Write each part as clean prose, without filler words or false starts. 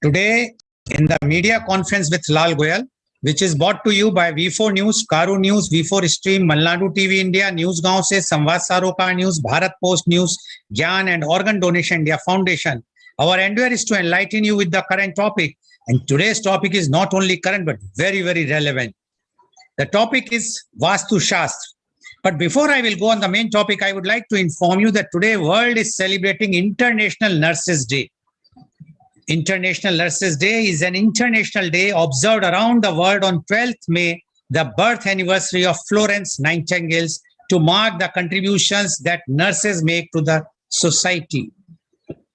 Today, in the media conference with Lal Goel, which is brought to you by V4 News, Caru News, V4 Stream, Malnadu TV India, Newsgaon se Samvad Saroka News, Bharat Post News, Gyan and Organ Donation India Foundation. Our endeavor is to enlighten you with the current topic. And today's topic is not only current, but very, very relevant. The topic is Vastu Shastra. But before I will go on the main topic, I would like to inform you that today world is celebrating International Nurses Day. International Nurses Day is an international day observed around the world on 12th May, the birth anniversary of Florence Nightingale, to mark the contributions that nurses make to the society.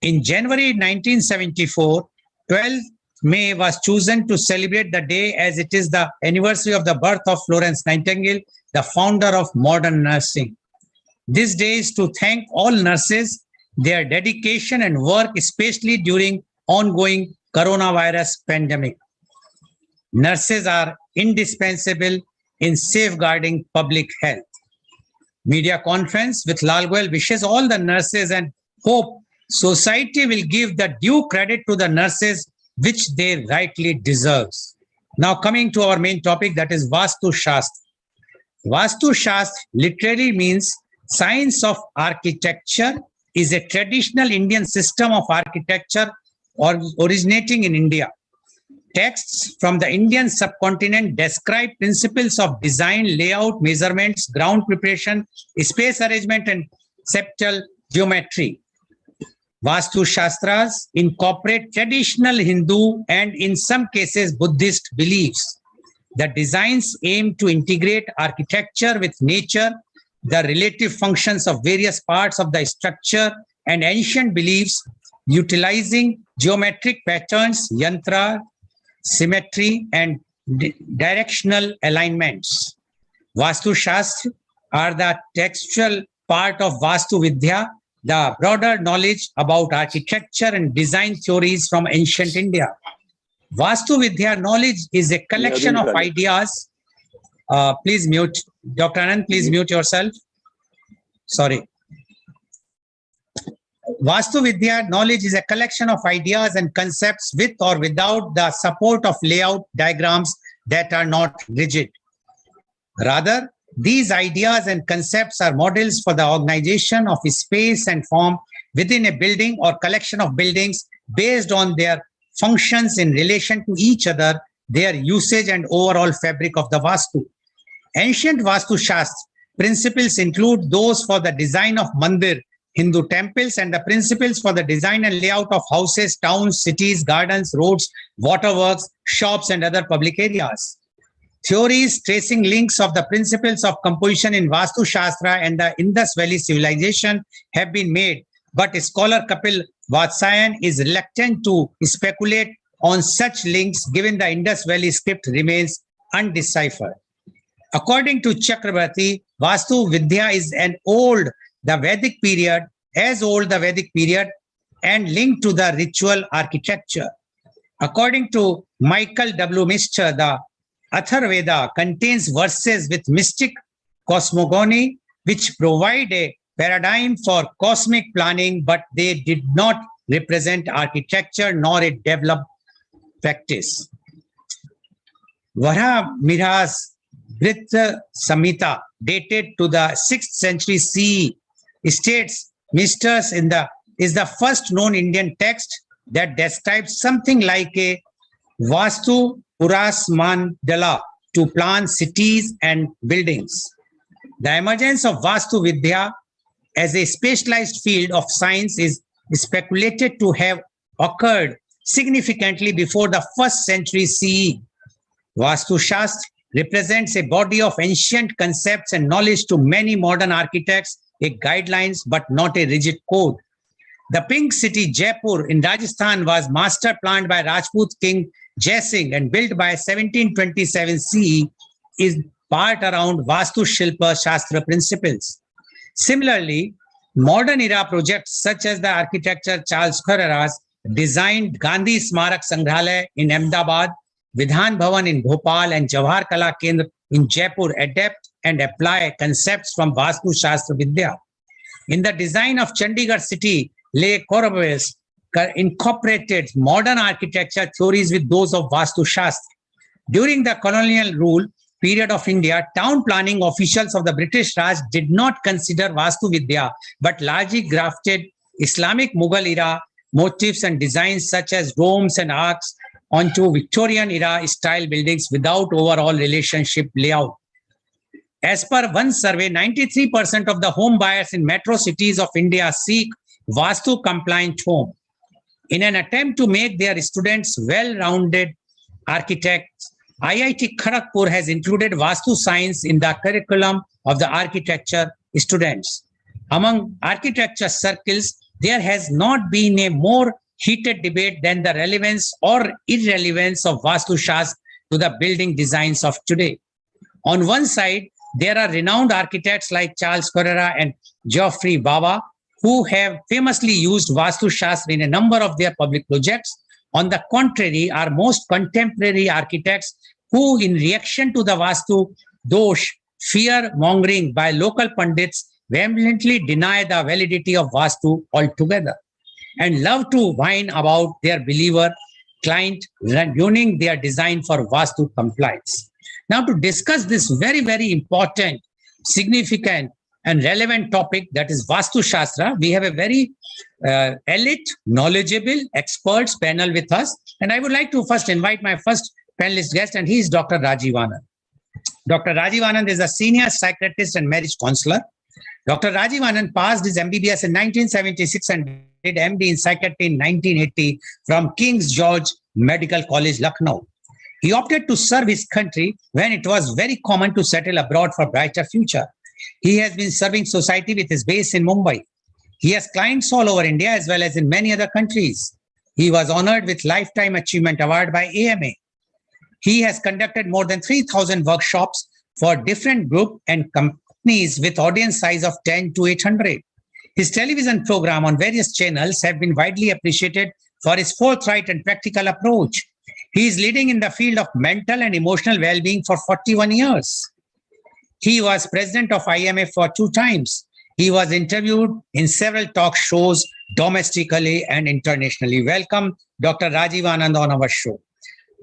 In January 1974, 12th May was chosen to celebrate the day as it is the anniversary of the birth of Florence Nightingale, the founder of modern nursing. This day is to thank all nurses, their dedication and work, especially during ongoing coronavirus pandemic. Nurses are indispensable in safeguarding public health. Media conference with Lal Goel wishes all the nurses and hope society will give the due credit to the nurses which they rightly deserves. Now coming to our main topic, that is Vastu Shastra. Vastu Shastra literally means science of architecture, is a traditional Indian system of architecture originating in India. Texts from the Indian subcontinent describe principles of design, layout, measurements, ground preparation, space arrangement, and septal geometry. Vastu Shastras incorporate traditional Hindu and in some cases Buddhist beliefs. The designs aim to integrate architecture with nature, the relative functions of various parts of the structure, and ancient beliefs, utilizing geometric patterns, yantra, symmetry, and directional alignments. Vastu Shastra are the textual part of Vastu Vidya, the broader knowledge about architecture and design theories from ancient India. Vastu Vidya knowledge is a collection of ideas. Please mute. Dr. Anand, please mute yourself. Sorry. Vastu Vidya knowledge is a collection of ideas and concepts with or without the support of layout diagrams that are not rigid. Rather, these ideas and concepts are models for the organization of space and form within a building or collection of buildings based on their functions in relation to each other, their usage and overall fabric of the Vastu. Ancient Vastu Shastra principles include those for the design of mandir, Hindu temples, and the principles for the design and layout of houses, towns, cities, gardens, roads, waterworks, shops, and other public areas. Theories tracing links of the principles of composition in Vastu Shastra and the Indus Valley civilization have been made, but scholar Kapil Vatsyayan is reluctant to speculate on such links given the Indus Valley script remains undeciphered. According to Chakrabarti, Vastu Vidya is as old the Vedic period and linked to the ritual architecture. According to Michael W. Mister, the Atharvaveda contains verses with mystic cosmogony which provide a paradigm for cosmic planning, but they did not represent architecture nor a developed practice. Vara Mira's Brita Samhita, dated to the 6th century CE, states Misters is the first known Indian text that describes something like a Vastu Puras Mandala to plan cities and buildings. The emergence of Vastu Vidya as a specialized field of science is speculated to have occurred significantly before the 1st century CE. Vastu Shastra represents a body of ancient concepts and knowledge to many modern architects, a guidelines but not a rigid code. The Pink City Jaipur in Rajasthan was master planned by Rajput King Jai Singh and built by 1727 CE is part around Vastu Shilpa Shastra principles. Similarly, modern era projects such as the architecture Charles Carreras designed Gandhi Smarak Sangrahalaya in Ahmedabad, Vidhan Bhavan in Bhopal, and Jawahar Kala Kendra in Jaipur adapt and apply concepts from Vastu Shastra Vidya. In the design of Chandigarh city, Le Corbusier incorporated modern architecture theories with those of Vastu Shastra. During the colonial rule period of India, town planning officials of the British Raj did not consider Vastu Vidya, but largely grafted Islamic Mughal era motifs and designs such as domes and arcs onto Victorian era style buildings without overall relationship layout. As per one survey, 93% of the home buyers in metro cities of India seek Vastu compliant home. In an attempt to make their students well-rounded architects, IIT Kharagpur has included Vastu science in the curriculum of the architecture students. Among architecture circles, there has not been a more heated debate than the relevance or irrelevance of Vastu Shastra to the building designs of today. On one side, there are renowned architects like Charles Carrera and Geoffrey Bawa, who have famously used Vastu Shastra in a number of their public projects. On the contrary, are most contemporary architects who, in reaction to the Vastu dosh fear-mongering by local pundits, vehemently deny the validity of Vastu altogether and love to whine about their believer client ruining their design for Vastu compliance. Now, to discuss this very, very important, significant, and relevant topic, that is Vastu Shastra, we have a very elite, knowledgeable experts panel with us. And I would like to first invite my first panelist guest, and he is Dr. Rajiv Anand. Dr. Rajiv Anand is a senior psychiatrist and marriage counselor. Dr. Rajiv Anand passed his MBBS in 1976 and did MD in psychiatry in 1980 from King's George Medical College, Lucknow. He opted to serve his country when it was very common to settle abroad for brighter future. He has been serving society with his base in Mumbai. He has clients all over India as well as in many other countries. He was honored with Lifetime Achievement Award by AMA. He has conducted more than 3,000 workshops for different groups and companies with audience size of 10 to 800. His television program on various channels have been widely appreciated for his forthright and practical approach. He is leading in the field of mental and emotional well-being for 41 years. He was president of IMF for 2 times. He was interviewed in several talk shows domestically and internationally. Welcome, Dr. Rajiv Anand on our show.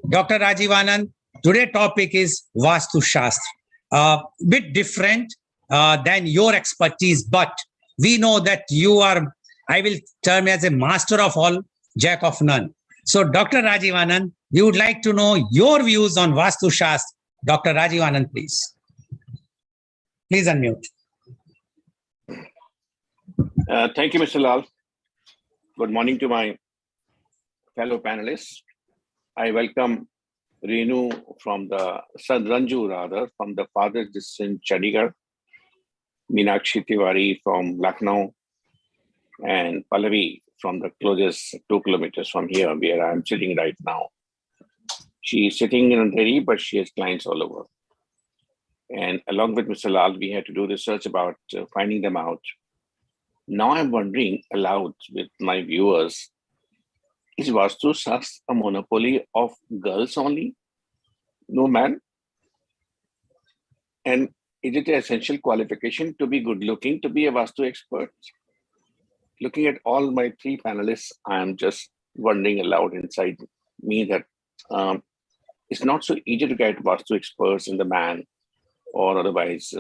Dr. Rajiv Anand, today's topic is Vastu Shastra. A bit different than your expertise, but we know that you are, I will term as a master of all, jack of none. So, Dr. Rajiv Anand, we would like to know your views on Vastu Shastra. Dr. Rajiv Anand, please. Please unmute. Thank you, Mr. Lal. Good morning to my fellow panelists. I welcome Renu from the Ranju rather from the Father's District, Chandigarh, Meenakshi Tiwari from Lucknow, and Pallavi from the closest 2 kilometers from here where I'm sitting right now. She is sitting in Delhi, but she has clients all over. And along with Mr. Lal, we had to do research about finding them out. Now I'm wondering aloud with my viewers, is Vastu Shastra a monopoly of girls only? No man? And is it an essential qualification to be good looking, to be a Vastu expert? Looking at all my 3 panelists, I'm just wondering aloud inside me that it's not so easy to get Vastu experts in the man or otherwise.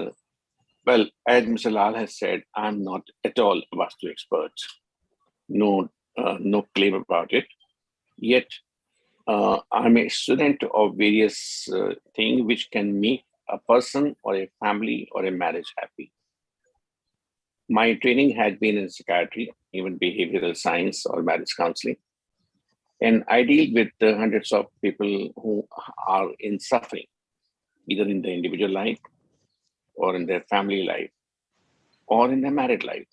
Well, as Mr. Lal has said, I'm not at all a Vastu expert. No claim about it. Yet, I'm a student of various things which can make a person or a family or a marriage happy. My training had been in psychiatry, even behavioral science or marriage counseling. And I deal with hundreds of people who are in suffering, either in their individual life or in their family life or in their married life.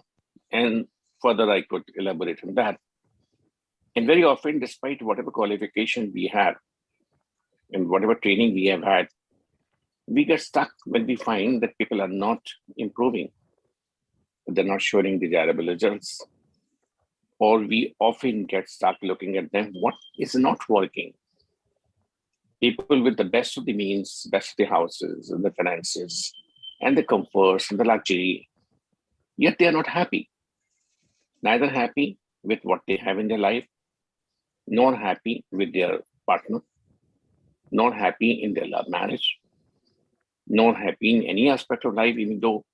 And further, I could elaborate on that. And very often, despite whatever qualification we have and whatever training we have had, we get stuck when we find that people are not improving. They're not showing desirable results. Or we often get stuck looking at them, what is not working? People with the best of the means, best of the houses and the finances and the comforts and the luxury, yet they are not happy. Neither happy with what they have in their life, not happy with their partner, not happy in their love marriage, not happy in any aspect of life, even though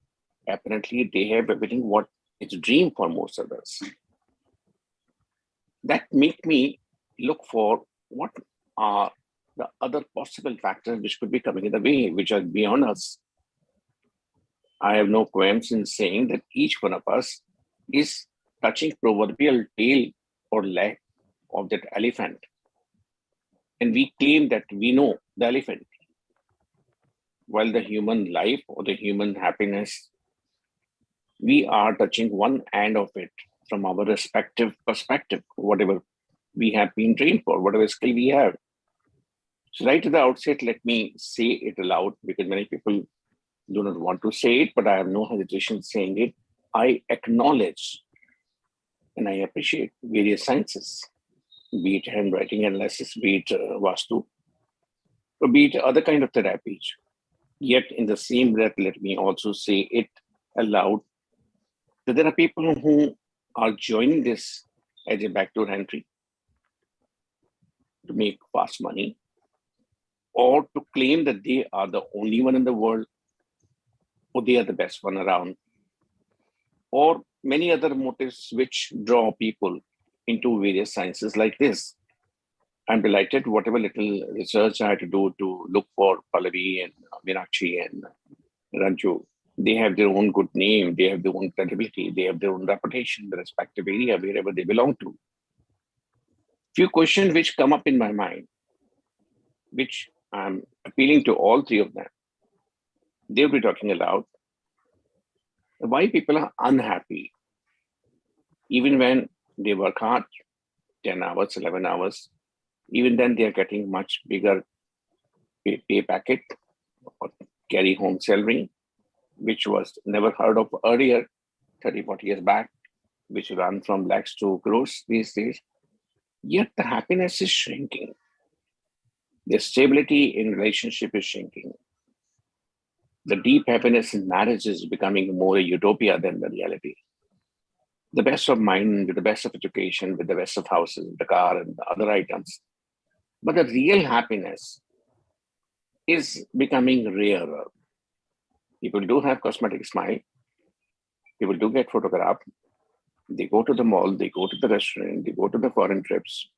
apparently they have everything what it's a dream for most of us. That make me look for what are the other possible factors which could be coming in the way, which are beyond us. I have no qualms in saying that each one of us is touching proverbial tail or leg of that elephant. And we claim that we know the elephant, while the human life or the human happiness, we are touching one end of it from our respective perspective, whatever we have been trained for, whatever skill we have. So right at the outset, let me say it aloud, because many people do not want to say it, but I have no hesitation saying it. I acknowledge and I appreciate various sciences, be it handwriting analysis, be it Vastu, or be it other kind of therapies. Yet in the same breath, let me also say it aloud that there are people who are joining this as a backdoor entry to make fast money, or to claim that they are the only one in the world, or they are the best one around, or many other motives which draw people into various sciences like this. I'm delighted whatever little research I had to do to look for Pallavi and Meenakshi and Ranju. They have their own good name, they have their own credibility, they have their own reputation, the respective area wherever they belong to. Few questions which come up in my mind, which I'm appealing to all three of them. They'll be talking aloud. Why people are unhappy, even when they work hard, 10 hours, 11 hours, even then they are getting much bigger pay packet or carry home salary, which was never heard of earlier, 30, 40 years back, which run from lakhs to crores these days. Yet the happiness is shrinking. The stability in relationship is shrinking. The deep happiness in marriage is becoming more a utopia than the reality. The best of mind, with the best of education, with the best of houses, the car and the other items. But the real happiness is becoming rarer. People do have cosmetic smile. People do get photographed. They go to the mall, they go to the restaurant, they go to the foreign trips.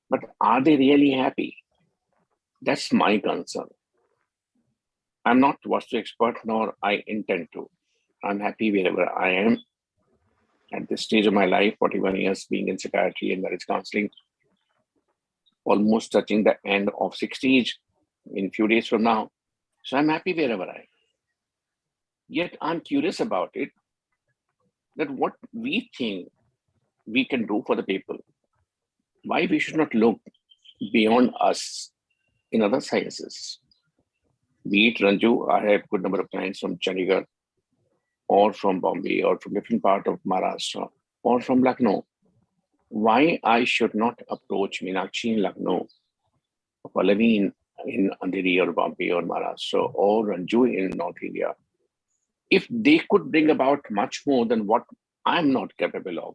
But are they really happy? That's my concern. I'm not Vastu expert, nor I intend to. I'm happy wherever I am. At this stage of my life, 41 years being in psychiatry and marriage counseling, almost touching the end of 60 age in a few days from now. So I'm happy wherever I am. Yet I'm curious about it, that what we think we can do for the people, why we should not look beyond us in other sciences. Be it Ranju, I have a good number of clients from Chandigarh, or from Bombay, or from different part of Maharashtra, or from Lucknow. Why I should not approach Meenakshi in Lucknow, Pallavi in Andheri or Bombay or Maharashtra, or Ranju in North India, if they could bring about much more than what I'm not capable of?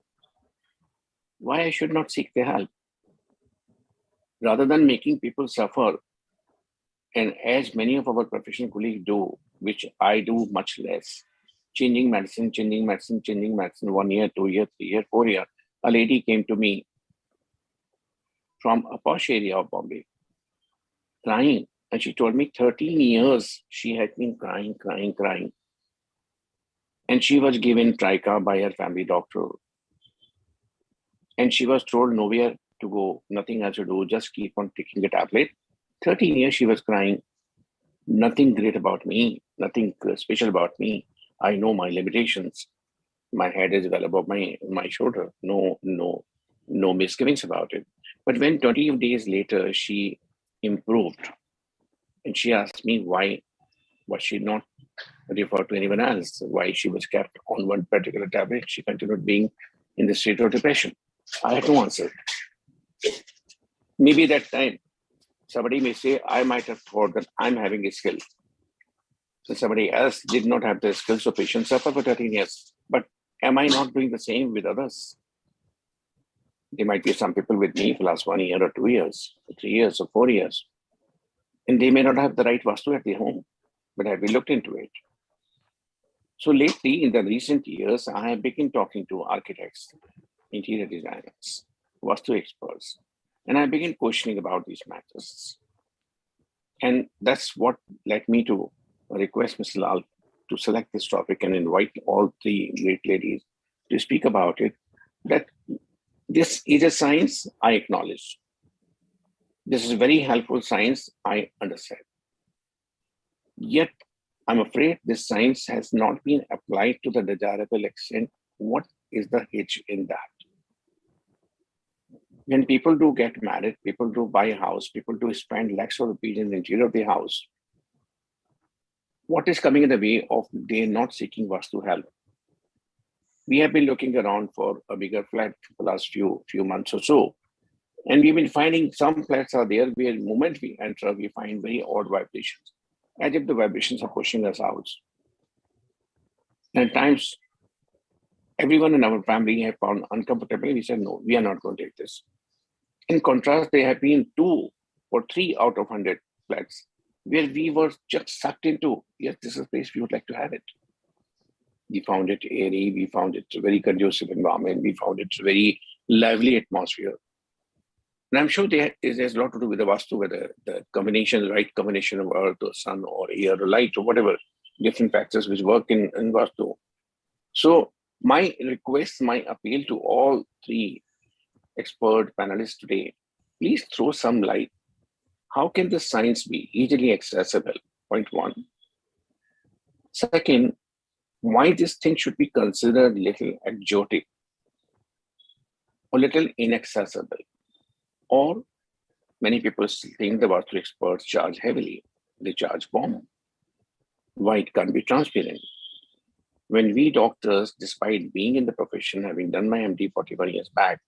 Why I should not seek their help? Rather than making people suffer, and as many of our professional colleagues do, which I do much less, changing medicine, 1 year, 2 year, 3 year, 4 year. A lady came to me from a posh area of Bombay, crying. And she told me 13 years she had been crying. And she was given Trica by her family doctor. And she was told nowhere to go, nothing else to do, just keep on taking the tablet. 13 years she was crying. Nothing great about me, nothing special about me. I know my limitations. My head is well above my shoulder. No misgivings about it. But when 20 days later she improved, and she asked me why was she not referred to anyone else, why she was kept on one particular tablet, she continued being in the state of depression. I had to answer. Maybe that time somebody may say, I might have thought that I'm having a skill. So somebody else did not have the skill, so patient suffer for 13 years. But am I not doing the same with others? There might be some people with me for the last 1 year or 2 years, or 3 years or 4 years, and they may not have the right Vastu at their home, but have we looked into it? So lately, in the recent years, I have begun talking to architects, interior designers, Vastu experts, and I began questioning about these matters. And that's what led me to request Mr. Lal to select this topic and invite all three great ladies to speak about it. That this is a science I acknowledge. This is a very helpful science I understand. Yet, I'm afraid this science has not been applied to the desirable extent. What is the hitch in that? When people do get married, people do buy a house, people do spend lakhs of rupees in the interior of the house, what is coming in the way of they not seeking Vastu help? We have been looking around for a bigger flat for the last few months or so. And we've been finding some flats are there where the moment we enter, we find very odd vibrations, as if the vibrations are pushing us out. And at times, everyone in our family have found uncomfortable. We said, no, we are not going to take this. In contrast, there have been 2 or 3 out of 100 flats where we were just sucked into, yes, this is a place we would like to have it. We found it airy, we found it a very conducive environment, we found it a very lively atmosphere. And I'm sure there's a lot to do with the Vastu, whether the combination, the right combination of earth or sun or air or light or whatever, different factors which work in Vastu. So my request, my appeal to all 3 expert panelists today, please throw some light. How can the science be easily accessible? Point 1. Second, why this thing should be considered little exotic or little inaccessible? Or many people think the Vastu experts charge heavily. They charge bomb. Why it can't be transparent? When we doctors, despite being in the profession, having done my MD 41 years back,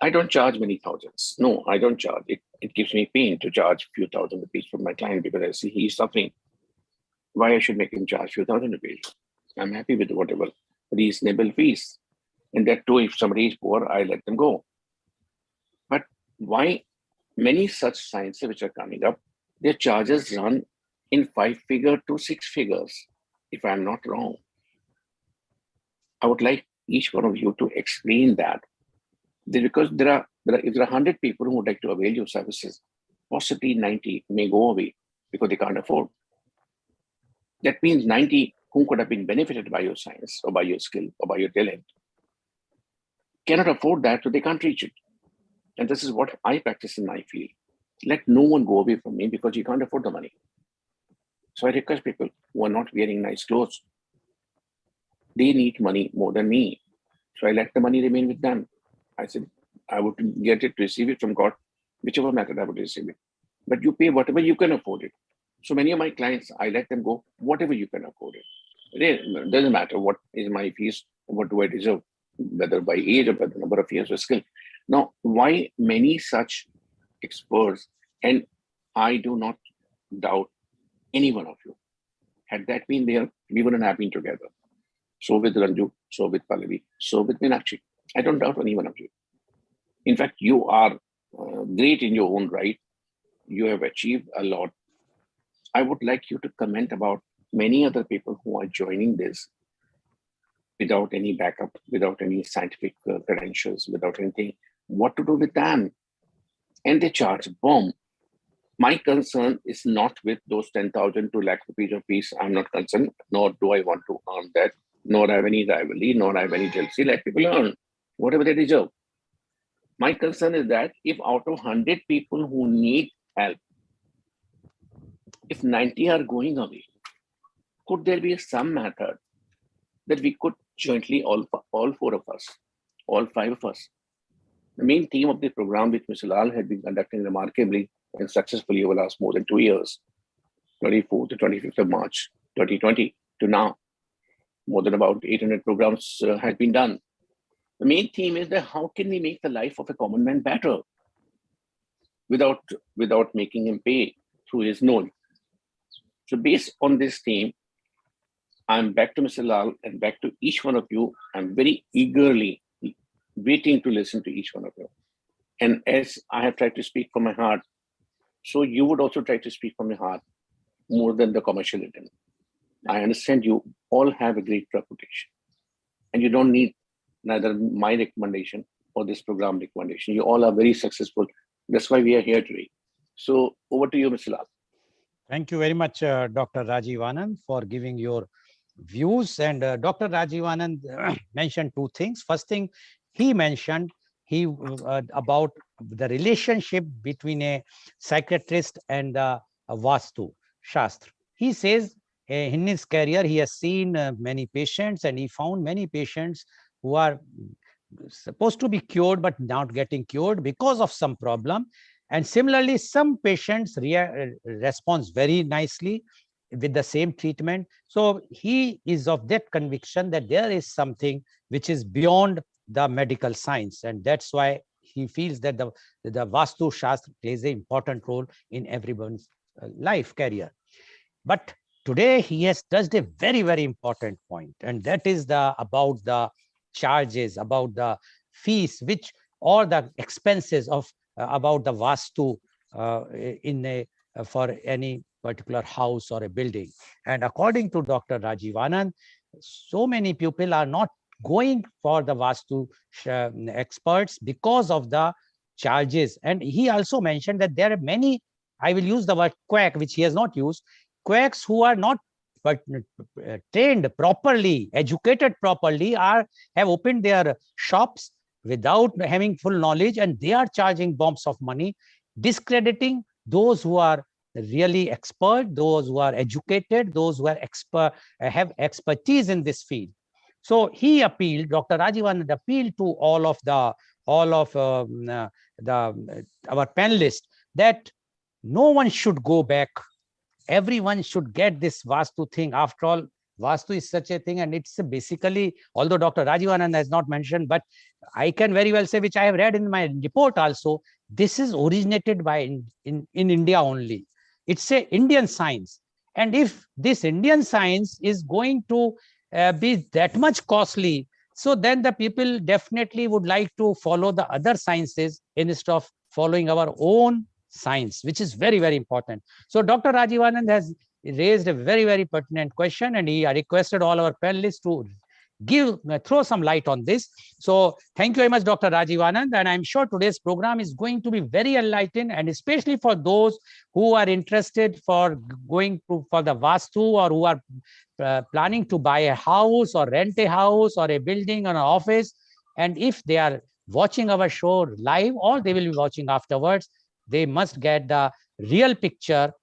I don't charge many thousands. No, I don't charge. It gives me pain to charge a few thousand rupees for my client because I see he's suffering. Why I should make him charge a few thousand rupees? I'm happy with whatever reasonable fees. And that too, if somebody is poor, I let them go. But why many such sciences which are coming up, their charges run in 5-figure to 6 figures, if I'm not wrong. I would like each one of you to explain that. Because if there are 100 people who would like to avail your services, possibly 90 may go away because they can't afford. That means 90 who could have been benefited by your science or by your skill or by your talent cannot afford that, so they can't reach it. And this is what I practice in my field. Let no one go away from me because you can't afford the money. So I request people who are not wearing nice clothes, they need money more than me. So I let the money remain with them. I said, I would get it, receive it from God, whichever method I would receive it. But you pay whatever you can afford it. So many of my clients, I let them go, whatever you can afford it. It doesn't matter what is my fees, what do I deserve, whether by age or by the number of years of skill. Now, why many such experts, and I do not doubt any one of you, had that been there, we wouldn't have been together. So with Ranju, so with Pallavi, so with Meenakshi. I don't doubt any one of you. In fact, you are great in your own right. You have achieved a lot. I would like you to comment about many other people who are joining this without any backup, without any scientific credentials, without anything. What to do with them? And they charge bomb. My concern is not with those 10,000 to lakh rupees of fees. I'm not concerned, nor do I want to earn that, nor have any rivalry, nor have any jealousy. Let people earn whatever they deserve. My concern is that if out of 100 people who need help, if 90 are going away, could there be some method that we could jointly, all 4 of us, all 5 of us? The main theme of the program, which Mr. Lal had been conducting remarkably and successfully over the last more than 2 years, 24th to 25th of March 2020 to now, more than about 800 programs had been done. The main theme is that how can we make the life of a common man better without making him pay through his nose? So based on this theme, I'm back to Mr. Lal and back to each one of you. I'm very eagerly waiting to listen to each one of you. And as I have tried to speak from my heart, so you would also try to speak from your heart more than the commercial written. I understand you all have a great reputation, and you don't need neither my recommendation or this program recommendation. You all are very successful. That's why we are here today. So over to you, Mr. Lal. Thank you very much, Dr. Rajiv Anand, for giving your views. And Dr. Rajiv Anand mentioned two things. First thing, he mentioned about the relationship between a psychiatrist and a Vastu Shastra. He says in his career, he has seen many patients, and he found many patients who are supposed to be cured but not getting cured because of some problem. And similarly, some patients respond very nicely with the same treatment. So he is of that conviction that there is something which is beyond the medical science, and that's why he feels that the Vastu Shastra plays an important role in everyone's life career. But today he has touched a very, very important point, and that is about the charges, about the fees, which or the expenses of about the Vastu for any particular house or a building. And according to Dr. Rajiv Anand, so many people are not going for the Vastu experts because of the charges. And he also mentioned that there are many, I will use the word quack, which he has not used, quacks who are not trained properly, educated properly, have opened their shops without having full knowledge, and they are charging bombs of money, discrediting those who are really expert, those who are educated, those who are have expertise in this field. So he appealed, Dr. Rajiv Anand appealed to all of our panelists that no one should go back. Everyone should get this Vastu thing. After all, Vastu is such a thing, and it's basically, although Dr. Rajiv Anand has not mentioned, but I can very well say, which I have read in my report also, this is originated by in India only. It's a Indian science. And if this Indian science is going to be that much costly, so then the people definitely would like to follow the other sciences instead of following our own science, which is very, very important. So Dr. Rajiv Anand has raised a very, very pertinent question, and he requested all our panelists to throw some light on this. So thank you very much, Dr. Rajiv Anand, and I'm sure today's program is going to be very enlightening, and especially for those who are interested for going for the Vastu, or who are planning to buy a house or rent a house or a building or an office. And if they are watching our show live, or they will be watching afterwards, they must get the real picture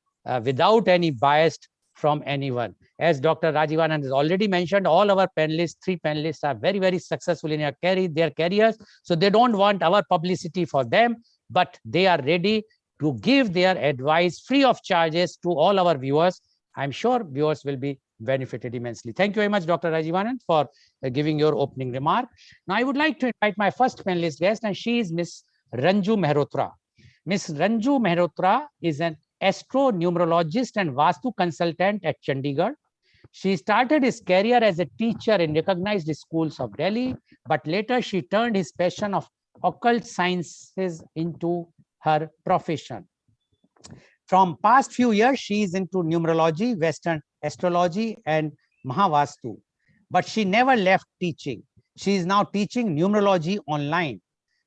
without any bias from anyone. As Dr. Rajiv Anand has already mentioned, all our panelists, 3 panelists, are very, very successful in their careers. So they don't want our publicity for them, but they are ready to give their advice free of charges to all our viewers. I'm sure viewers will be benefited immensely. Thank you very much, Dr. Rajiv Anand, for giving your opening remark. Now, I would like to invite my first panelist guest, and she is Ms. Ranju Mehrotra. Ms. Ranju Mehrotra is an astro-numerologist and Vastu consultant at Chandigarh. She started his career as a teacher in recognized schools of Delhi, but later she turned his passion of occult sciences into her profession. From past few years, she is into numerology, Western astrology, and Mahavastu. But she never left teaching. She is now teaching numerology online.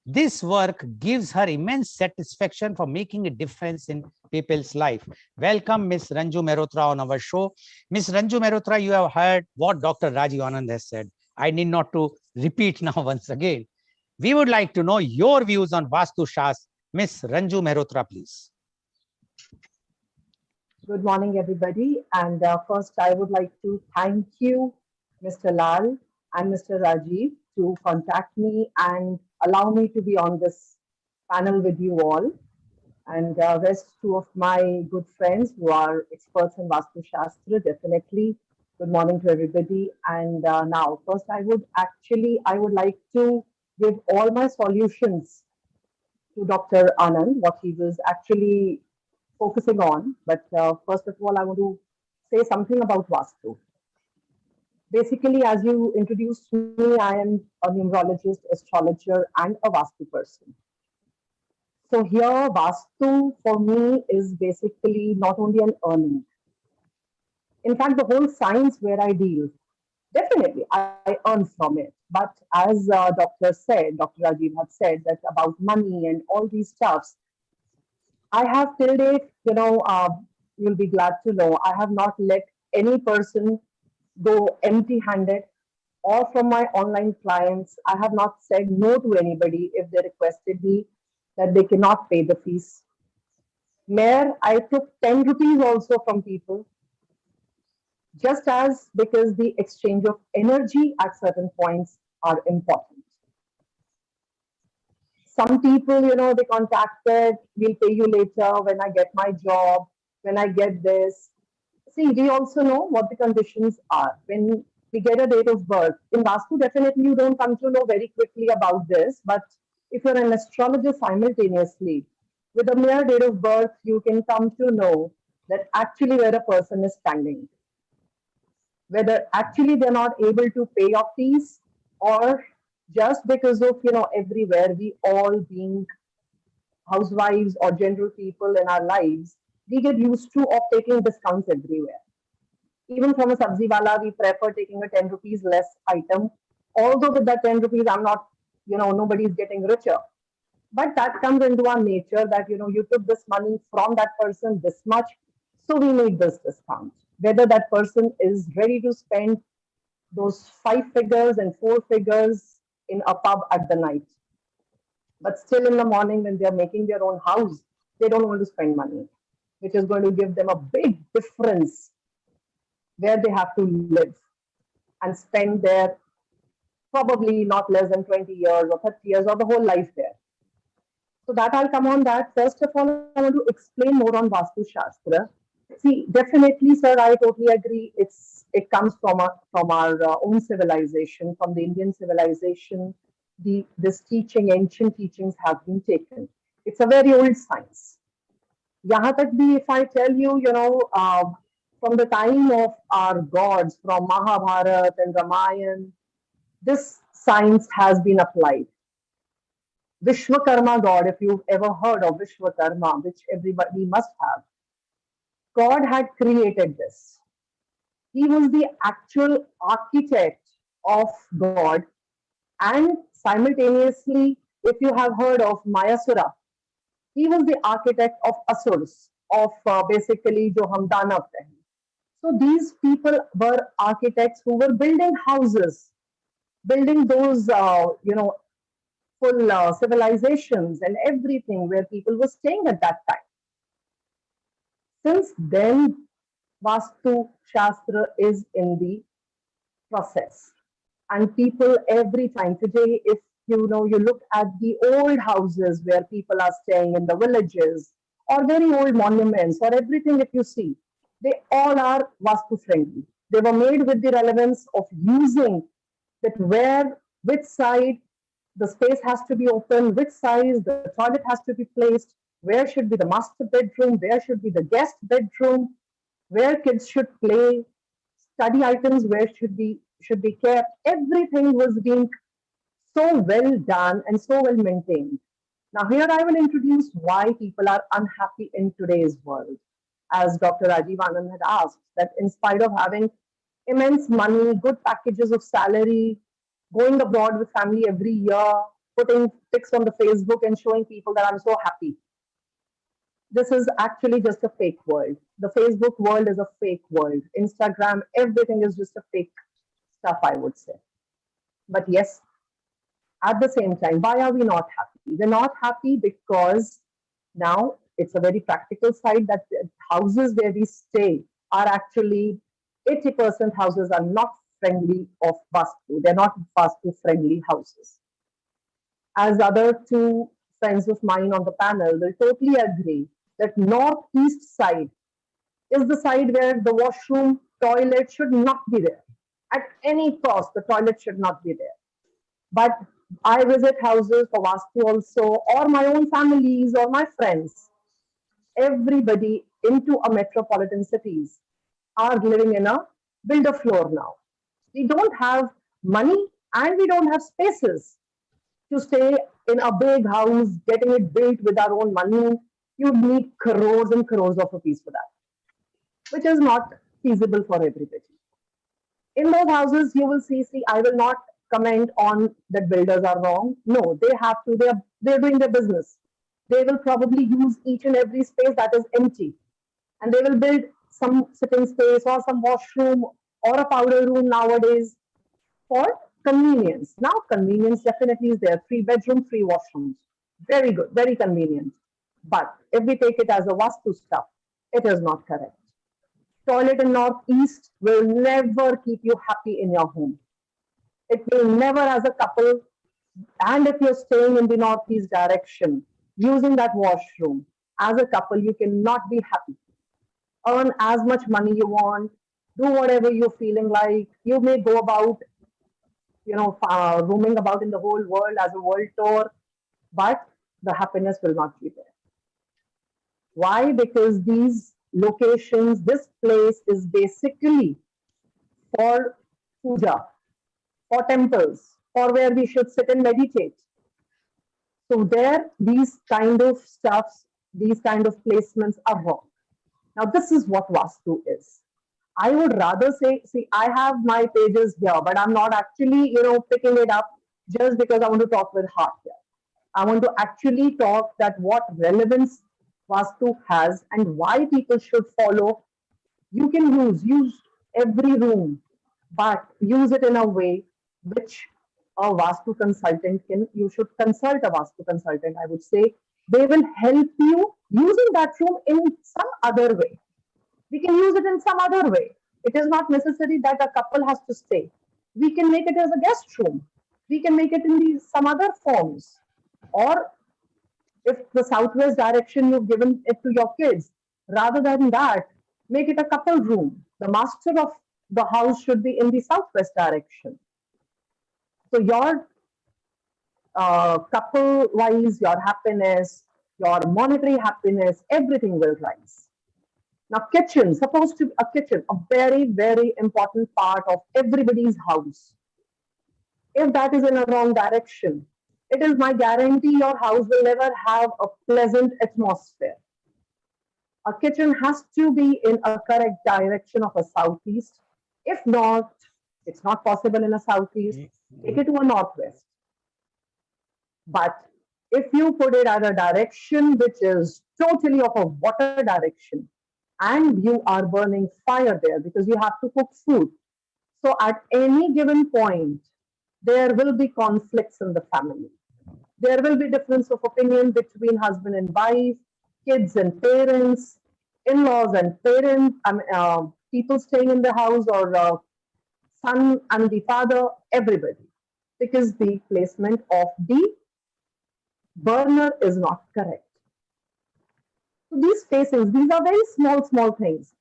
This work gives her immense satisfaction for making a difference in people's life. Welcome, Ms. Ranju Mehrotra on our show. Ms. Ranju Mehrotra, you have heard what Dr. Rajiv Anand has said. I need not to repeat now once again. We would like to know your views on Vastu Shastra. Ms. Ranju Mehrotra, please. Good morning, everybody. And first, I would like to thank you, Mr. Lal and Mr. Rajiv, to contact me and allow me to be on this panel with you all. And rest 2 of my good friends who are experts in Vastu Shastra, definitely. Good morning to everybody. And now, first, I would like to give all my solutions to Dr. Anand, what he was actually focusing on. But first of all, I want to say something about Vastu. Basically, as you introduced me, I am a numerologist, astrologer, and a Vastu person. So here, Vastu for me is basically not only an earning. In fact, the whole science where I deal, definitely I earn from it. But as Dr. Rajiv had said that about money and all these stuffs, I have till date, you'll be glad to know, I have not let any person go empty-handed, or from my online clients, I have not said no to anybody if they requested me that they cannot pay the fees. Mayor, I took 10 rupees also from people, just as because the exchange of energy at certain points are important. Some people, they contacted, we'll pay you later when I get my job, when I get this. See, we also know what the conditions are. When we get a date of birth, in Vastu, definitely you don't come to know very quickly about this. But if you're an astrologer simultaneously, with a mere date of birth, you can come to know that actually where a person is standing. Whether actually they're not able to pay off fees, or just because of, everywhere we all being housewives or general people in our lives, we get used to of taking discounts everywhere. Even from a sabzi wala, we prefer taking a 10 rupees less item. Although with that 10 rupees, I'm not, nobody's getting richer. But that comes into our nature that, you took this money from that person this much, so we need this discount. Whether that person is ready to spend those 5 figures and 4 figures in a pub at the night. But still in the morning when they're making their own house, they don't want to spend money, which is going to give them a big difference where they have to live and spend their probably not less than 20 years or 30 years or the whole life there. So that I'll come on that. First of all, I want to explain more on Vastu Shastra. See, definitely, sir, I totally agree. It comes from our own civilization, from the Indian civilization. This teaching, ancient teachings have been taken. It's a very old science. Yahan tak bhi, if I tell you, from the time of our gods, from Mahabharata and Ramayana, this science has been applied. Vishwakarma God, if you've ever heard of Vishwakarma, which everybody must have, God had created this. He was the actual architect of God, and simultaneously, if you have heard of Mayasura, he was the architect of Asurs, of basically Jo Hum Danav Kahe. So these people were architects who were building houses, building those, full civilizations and everything where people were staying at that time. Since then, Vastu Shastra is in the process. And people every time today, if you look at the old houses where people are staying in the villages, or very old monuments, or everything, if you see, they all are Vastu friendly. They were made with the relevance of using that which side the space has to be open, which size the toilet has to be placed, where should be the master bedroom, where should be the guest bedroom, where kids should play, study items where should be kept. Everything was being so well done and so well maintained. Now here I will introduce why people are unhappy in today's world. As Dr. Rajiv Anand had asked, that in spite of having immense money, good packages of salary, going abroad with family every year, putting pics on the Facebook and showing people that I'm so happy. This is actually just a fake world. The Facebook world is a fake world. Instagram, everything is just a fake stuff, I would say. But yes, at the same time, why are we not happy? We're not happy because now it's a very practical side that the houses where we stay are actually 80% houses are not friendly of Vastu. They're not Vastu friendly houses. As other two friends of mine on the panel will totally agree that northeast side is the side where the washroom, toilet should not be there. At any cost, the toilet should not be there. But I visit houses for Vastu also, or my own families, or my friends. Everybody into a metropolitan cities are living in a builder floor now. We don't have money and we don't have spaces to stay in a big house, getting it built with our own money. You need crores and crores of rupees for that, which is not feasible for everybody. In those houses, you will see, I will not comment on that builders are wrong. No, they have to, they're doing their business. They will probably use each and every space that is empty. And they will build some sitting space or some washroom or a powder room nowadays for convenience. Now, convenience definitely is there. 3 bedroom, 3 washrooms. Very good, very convenient. But if we take it as a Vastu stuff, it is not correct. Toilet in northeast will never keep you happy in your home. It will never, as a couple, and if you're staying in the northeast direction, using that washroom, as a couple, you cannot be happy. Earn as much money you want, do whatever you're feeling like. You may go about, roaming about in the whole world as a world tour, but the happiness will not be there. Why? Because these locations, this place is basically for puja, for temples, for where we should sit and meditate. So there, these kind of stuffs, these kind of placements are wrong. Now, this is what Vastu is. I would rather say, see, I have my pages here, but I'm not actually, picking it up just because I want to talk with heart here. I want to actually talk that what relevance Vastu has and why people should follow. You can use every room, but use it in a way which a Vastu consultant can. You should consult a Vastu consultant, I would say. They will help you using that room in some other way. We can use it in some other way. It is not necessary that a couple has to stay. We can make it as a guest room. We can make it in some other forms. Or if the southwest direction you've given it to your kids, rather than that, make it a couple room. The master of the house should be in the southwest direction. So your couple-wise, your happiness, your monetary happiness, everything will rise. Now, kitchen, supposed to be a kitchen, a very, very important part of everybody's house. If that is in a wrong direction, it is my guarantee your house will never have a pleasant atmosphere. A kitchen has to be in a correct direction of a southeast. If not, it's not possible in a southeast. Take it to a northwest. But if you put it at a direction which is totally of a water direction, and you are burning fire there because you have to cook food. So at any given point, there will be conflicts in the family. There will be difference of opinion between husband and wife, kids and parents, in-laws and parents, people staying in the house, or son and the father, everybody. Because the placement of the burner is not correct. So these facings, these are very small things.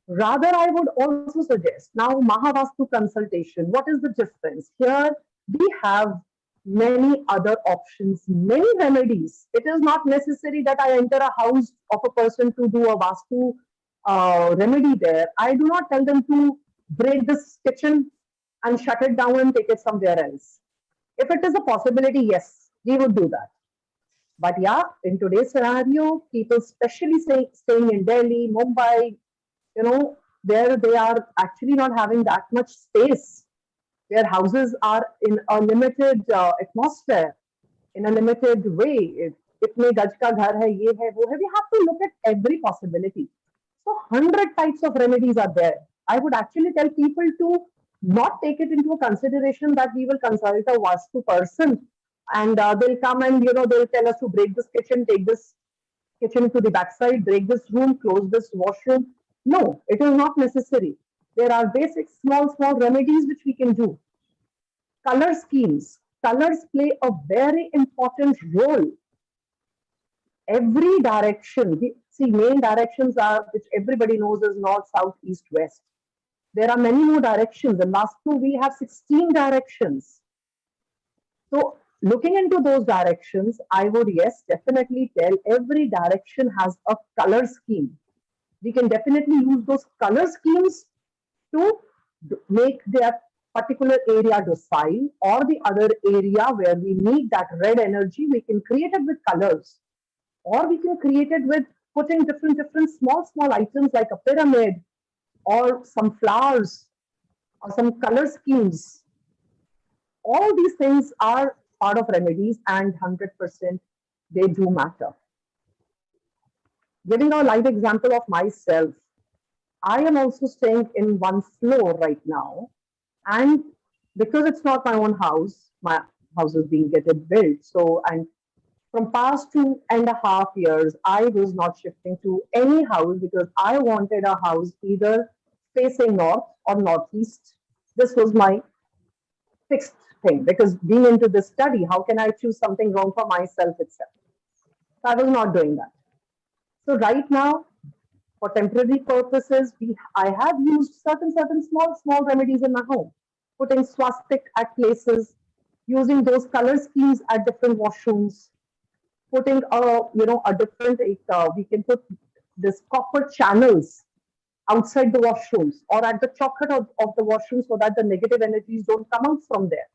Rather, I would also suggest, now Mahavastu consultation, what is the difference? Here, we have many other options, many remedies. It is not necessary that I enter a house of a person to do a Vastu remedy there. I do not tell them to break this kitchen and shut it down and take it somewhere else. If it is a possibility, yes, we would do that. But yeah, in today's scenario, people especially staying in Delhi, Mumbai, there they are actually not having that much space. Their houses are in a limited atmosphere, in a limited way. Itne gaj ka ghar hai, ye hai, wo hai. We have to look at every possibility. So 100 types of remedies are there. I would actually tell people to not take it into consideration that we will consult a Vastu person and they'll come and they'll tell us to break this kitchen, take this kitchen to the backside, break this room, close this washroom. No, it is not necessary. There are basic small remedies which we can do. Color schemes. Colors play a very important role. Every direction, see, main directions are, which everybody knows, is north, south, east, west. There are many more directions. In Vastu, we have 16 directions. So looking into those directions, I would, yes, definitely tell every direction has a color scheme. We can definitely use those color schemes to make their particular area docile or the other area where we need that red energy, we can create it with colors, or we can create it with putting different small items like a pyramid or some flowers or some color schemes. All these things are part of remedies, and 100% they do matter. Giving a live example of myself, I am also staying in one floor right now, and because it's not my own house, my house is being getting built. So, and from past 2.5 years, I was not shifting to any house because I wanted a house either facing north or northeast. This was my fixed thing, because being into this study, how can I choose something wrong for myself itself? So I was not doing that. So right now, for temporary purposes, I have used certain small remedies in my home, putting swastik at places, using those color schemes at different washrooms, putting a different we can put this copper channels outside the washrooms or at the chocolate of the washroom, so that the negative energies don't come out from there.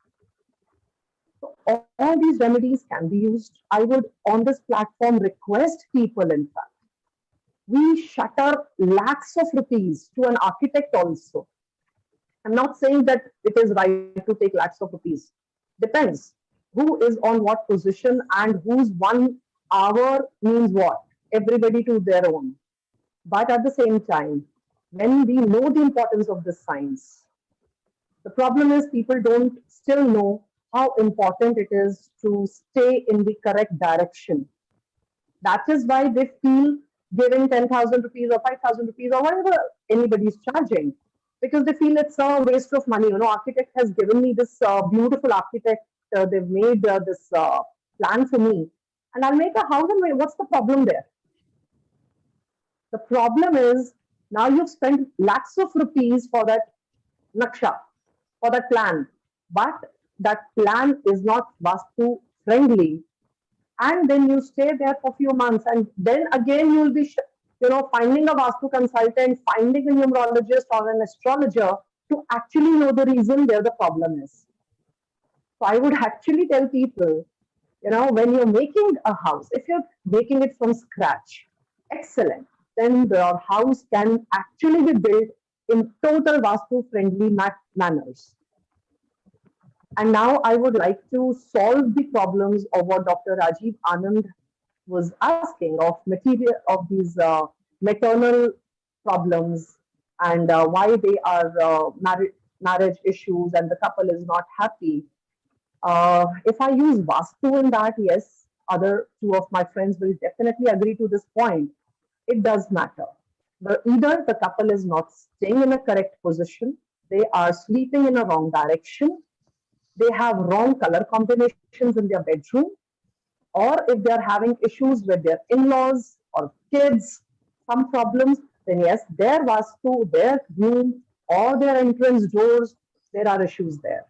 So all these remedies can be used. I would on this platform request people, in fact, we shutter lakhs of rupees to an architect also. I'm not saying that it is right to take lakhs of rupees. Depends who is on what position and whose 1 hour means what. Everybody to their own. But at the same time, when we know the importance of this science, the problem is people don't still know how important it is to stay in the correct direction. That is why they feel giving 10,000 rupees or 5,000 rupees or whatever anybody is charging, because they feel it's a waste of money. Architect has given me this beautiful architect. They've made this plan for me, and I'll make a house. And what's the problem there? The problem is now you've spent lakhs of rupees for that naksha, for that plan, but that plan is not Vastu friendly. And then you stay there for a few months, and then again you will be, finding a Vastu consultant, finding a numerologist or an astrologer to actually know the reason where the problem is. So I would actually tell people, when you're making a house, if you're making it from scratch, excellent. Then your house can actually be built in total Vastu friendly manners. And now I would like to solve the problems of what Dr. Rajiv Anand was asking of material of these maternal problems, and why they are marriage issues and the couple is not happy. If I use Vastu in that, yes, other two of my friends will definitely agree to this point. It does matter. But either the couple is not staying in a correct position, they are sleeping in a wrong direction, they have wrong color combinations in their bedroom, or if they're having issues with their in-laws or kids, some problems, then yes, their Vastu, their room, or their entrance doors, there are issues there.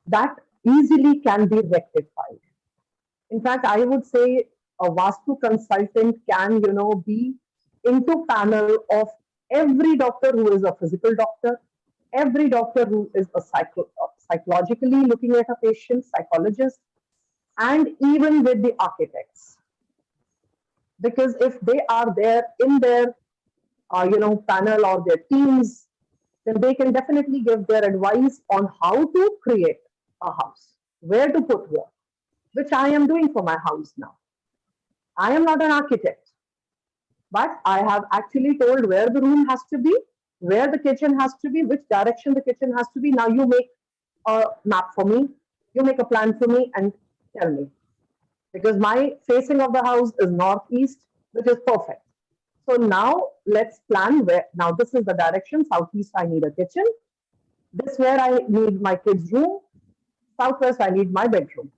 That easily can be rectified. In fact, I would say a Vastu consultant can, be into panel of every doctor who is a physical doctor, every doctor who is a psychologically looking at a patient, psychologist, and even with the architects. Because if they are there in their, panel or their teams, then they can definitely give their advice on how to create a house, where to put what, which I am doing for my house now. I am not an architect, but I have actually told where the room has to be, where the kitchen has to be, which direction the kitchen has to be. Now you make a map for me, you make a plan for me and tell me. Because my facing of the house is northeast, which is perfect. So now let's plan where, now this is the direction, southeast I need a kitchen, this where I need my kids' room, southwest I need my bedroom.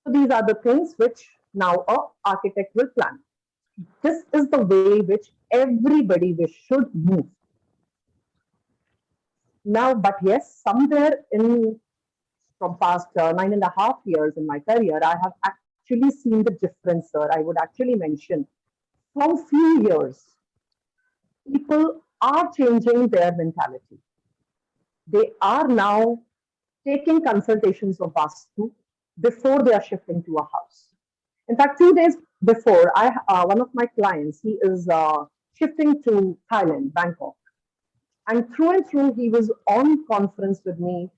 So these are the things which now an architect will plan. This is the way which everybody should move. Now, but yes, somewhere from past 9.5 years in my career, I have actually seen the difference, sir. I would actually mention from few years, people are changing their mentality. they are now taking consultations of Vastu before they are shifting to a house. In fact, 2 days before, one of my clients, he is shifting to Thailand, Bangkok. And through, he was on conference with me,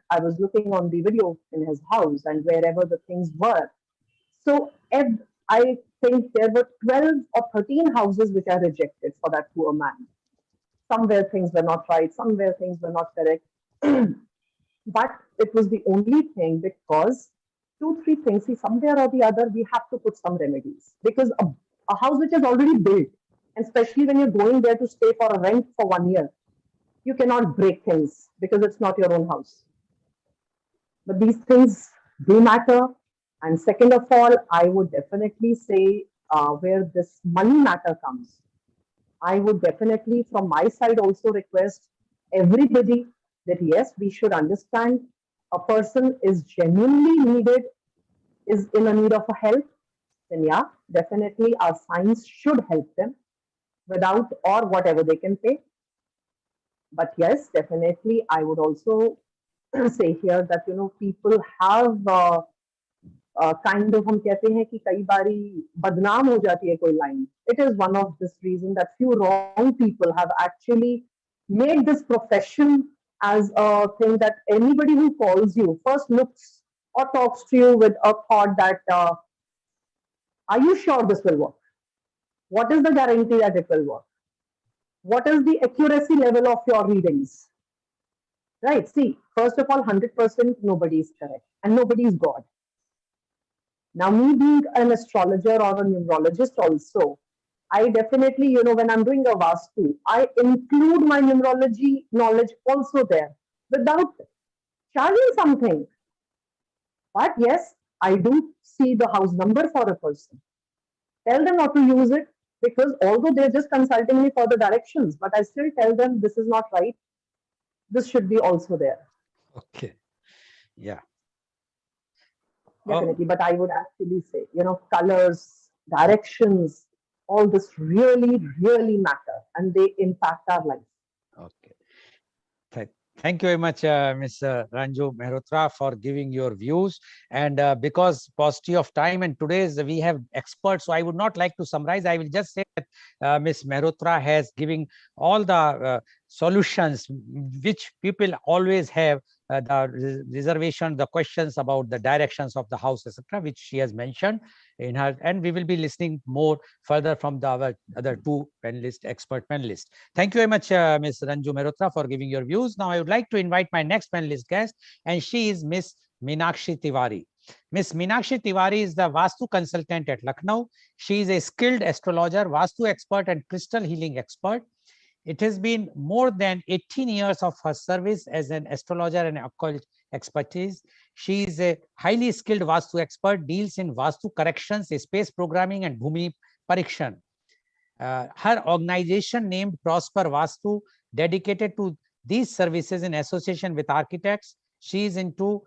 I was looking on the video in his house and wherever the things were. So I think there were 12 or 13 houses which are rejected for that poor man. Somewhere things were not right, somewhere things were not correct. But it was the only thing because 2, 3 things, see, somewhere or the other, we have to put some remedies. Because a house which is already built, and especially when you're going there to stay for a rent for 1 year, you cannot break things because it's not your own house. But these things do matter. And second of all, I would definitely say where this money matter comes, I would definitely from my side also request everybody that yes, we should understand a person is genuinely needed, is in a need of a help, then yeah, definitely our signs should help them without or whatever they can pay. But yes, definitely I would also say here that people have kind of हम कहते हैं कि कई बारी बदनाम हो जाती है कोई line. It is one of this reason that few wrong people have actually made this profession as a thing that anybody who calls you first looks or talks to you with a thought that are you sure this will work? What is the guarantee that it will work? What is the accuracy level of your readings? Right, see, first of all, 100% nobody is correct and nobody is God. Now, me being an astrologer or a numerologist also, I definitely, when I'm doing a Vastu, I include my numerology knowledge also there without charging something. But yes, I do see the house number for a person. Tell them not to use it because although they're just consulting me for the directions, but I still tell them this is not right. This should be also there. Okay. Yeah. Definitely. But I would actually say, colors, directions, all this really, really matter and they impact our life. Okay. Thank you very much, Ms. Ranju Mehrotra, for giving your views. And because paucity of time and today's we have experts, so I would not like to summarize. I will just say that Ms. Mehrotra has given all the solutions which people always have, the reservation, the questions about the directions of the house, etc., which she has mentioned in her. And we will be listening more further from the other two expert panelists. Thank you very much, Ms. Ranju Mehrotra, for giving your views. Now, I would like to invite my next panelist guest, and she is Ms. Meenakshi Tiwari. Ms. Meenakshi Tiwari is the Vastu consultant at Lucknow. She is a skilled astrologer, Vastu expert, and crystal healing expert. It has been more than 18 years of her service as an astrologer and occult expertise. She is a highly skilled Vastu expert, deals in Vastu corrections, space programming, and Bhumi Parikshan. Her organization named Prosper Vastu, dedicated to these services in association with architects. She is into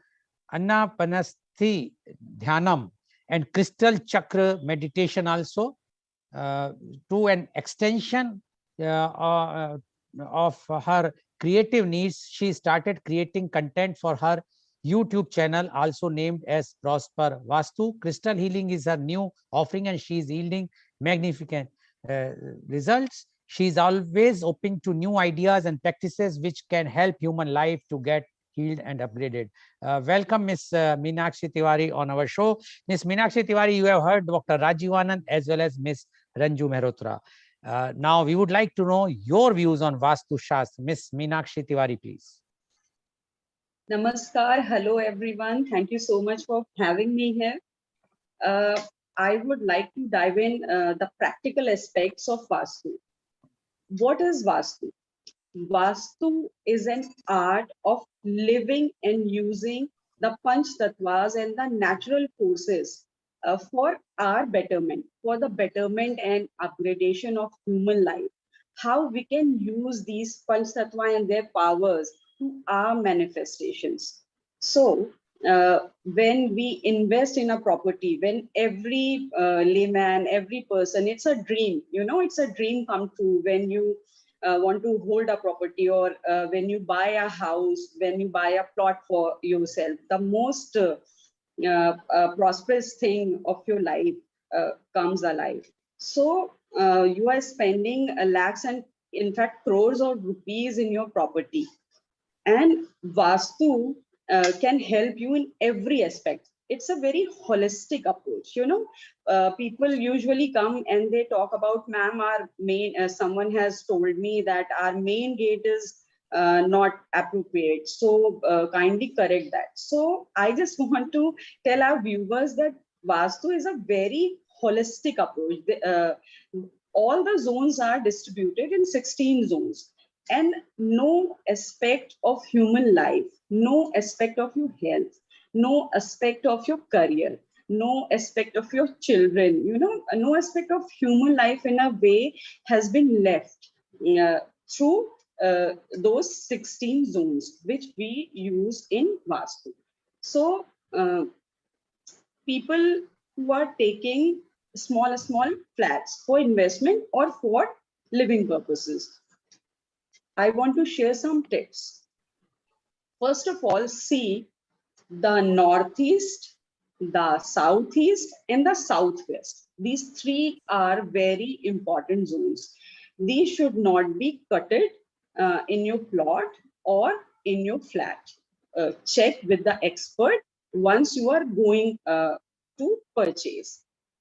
Anapanasthi Dhyanam and crystal chakra meditation also. To an extension of her creative needs, she started creating content for her YouTube channel, also named as Prosper Vastu. Crystal healing is her new offering, and she is yielding magnificent results. She is always open to new ideas and practices which can help human life to get healed and upgraded. Welcome, Ms. Meenakshi Tiwari on our show. Ms. Meenakshi Tiwari, you have heard Dr. Rajiv Anand as well as Ms. Ranju Mehrotra. Now, we would like to know your views on Vastu Shastra. Ms. Meenakshi Tiwari, please. Namaskar. Hello, everyone. Thank you so much for having me here. I would like to dive in the practical aspects of Vastu. What is Vastu? Vastu is an art of living and using the Panch Tattvas and the natural forces for our betterment, for the betterment and upgradation of human life. How we can use these Panch Tattva and their powers to our manifestations. So, when we invest in a property, when every layman, every person, it's a dream, it's a dream come true when you want to hold a property, or when you buy a house, when you buy a plot for yourself, the most prosperous thing of your life comes alive. So you are spending lakhs and in fact crores of rupees in your property, and Vastu can help you in every aspect. It's a very holistic approach. People usually come and they talk about, ma'am, our main, someone has told me that our main gate is not appropriate. So kindly correct that. So I just want to tell our viewers that Vastu is a very holistic approach. All the zones are distributed in 16 zones. And no aspect of human life, no aspect of your health, no aspect of your career, no aspect of your children, no aspect of human life in a way has been left through those 16 zones, which we use in Vastu. So people who are taking small flats for investment or for living purposes, I want to share some tips. First of all, see the northeast, the southeast, and the southwest. These three are very important zones. These should not be cutted in your plot or in your flat. Check with the expert once you are going to purchase.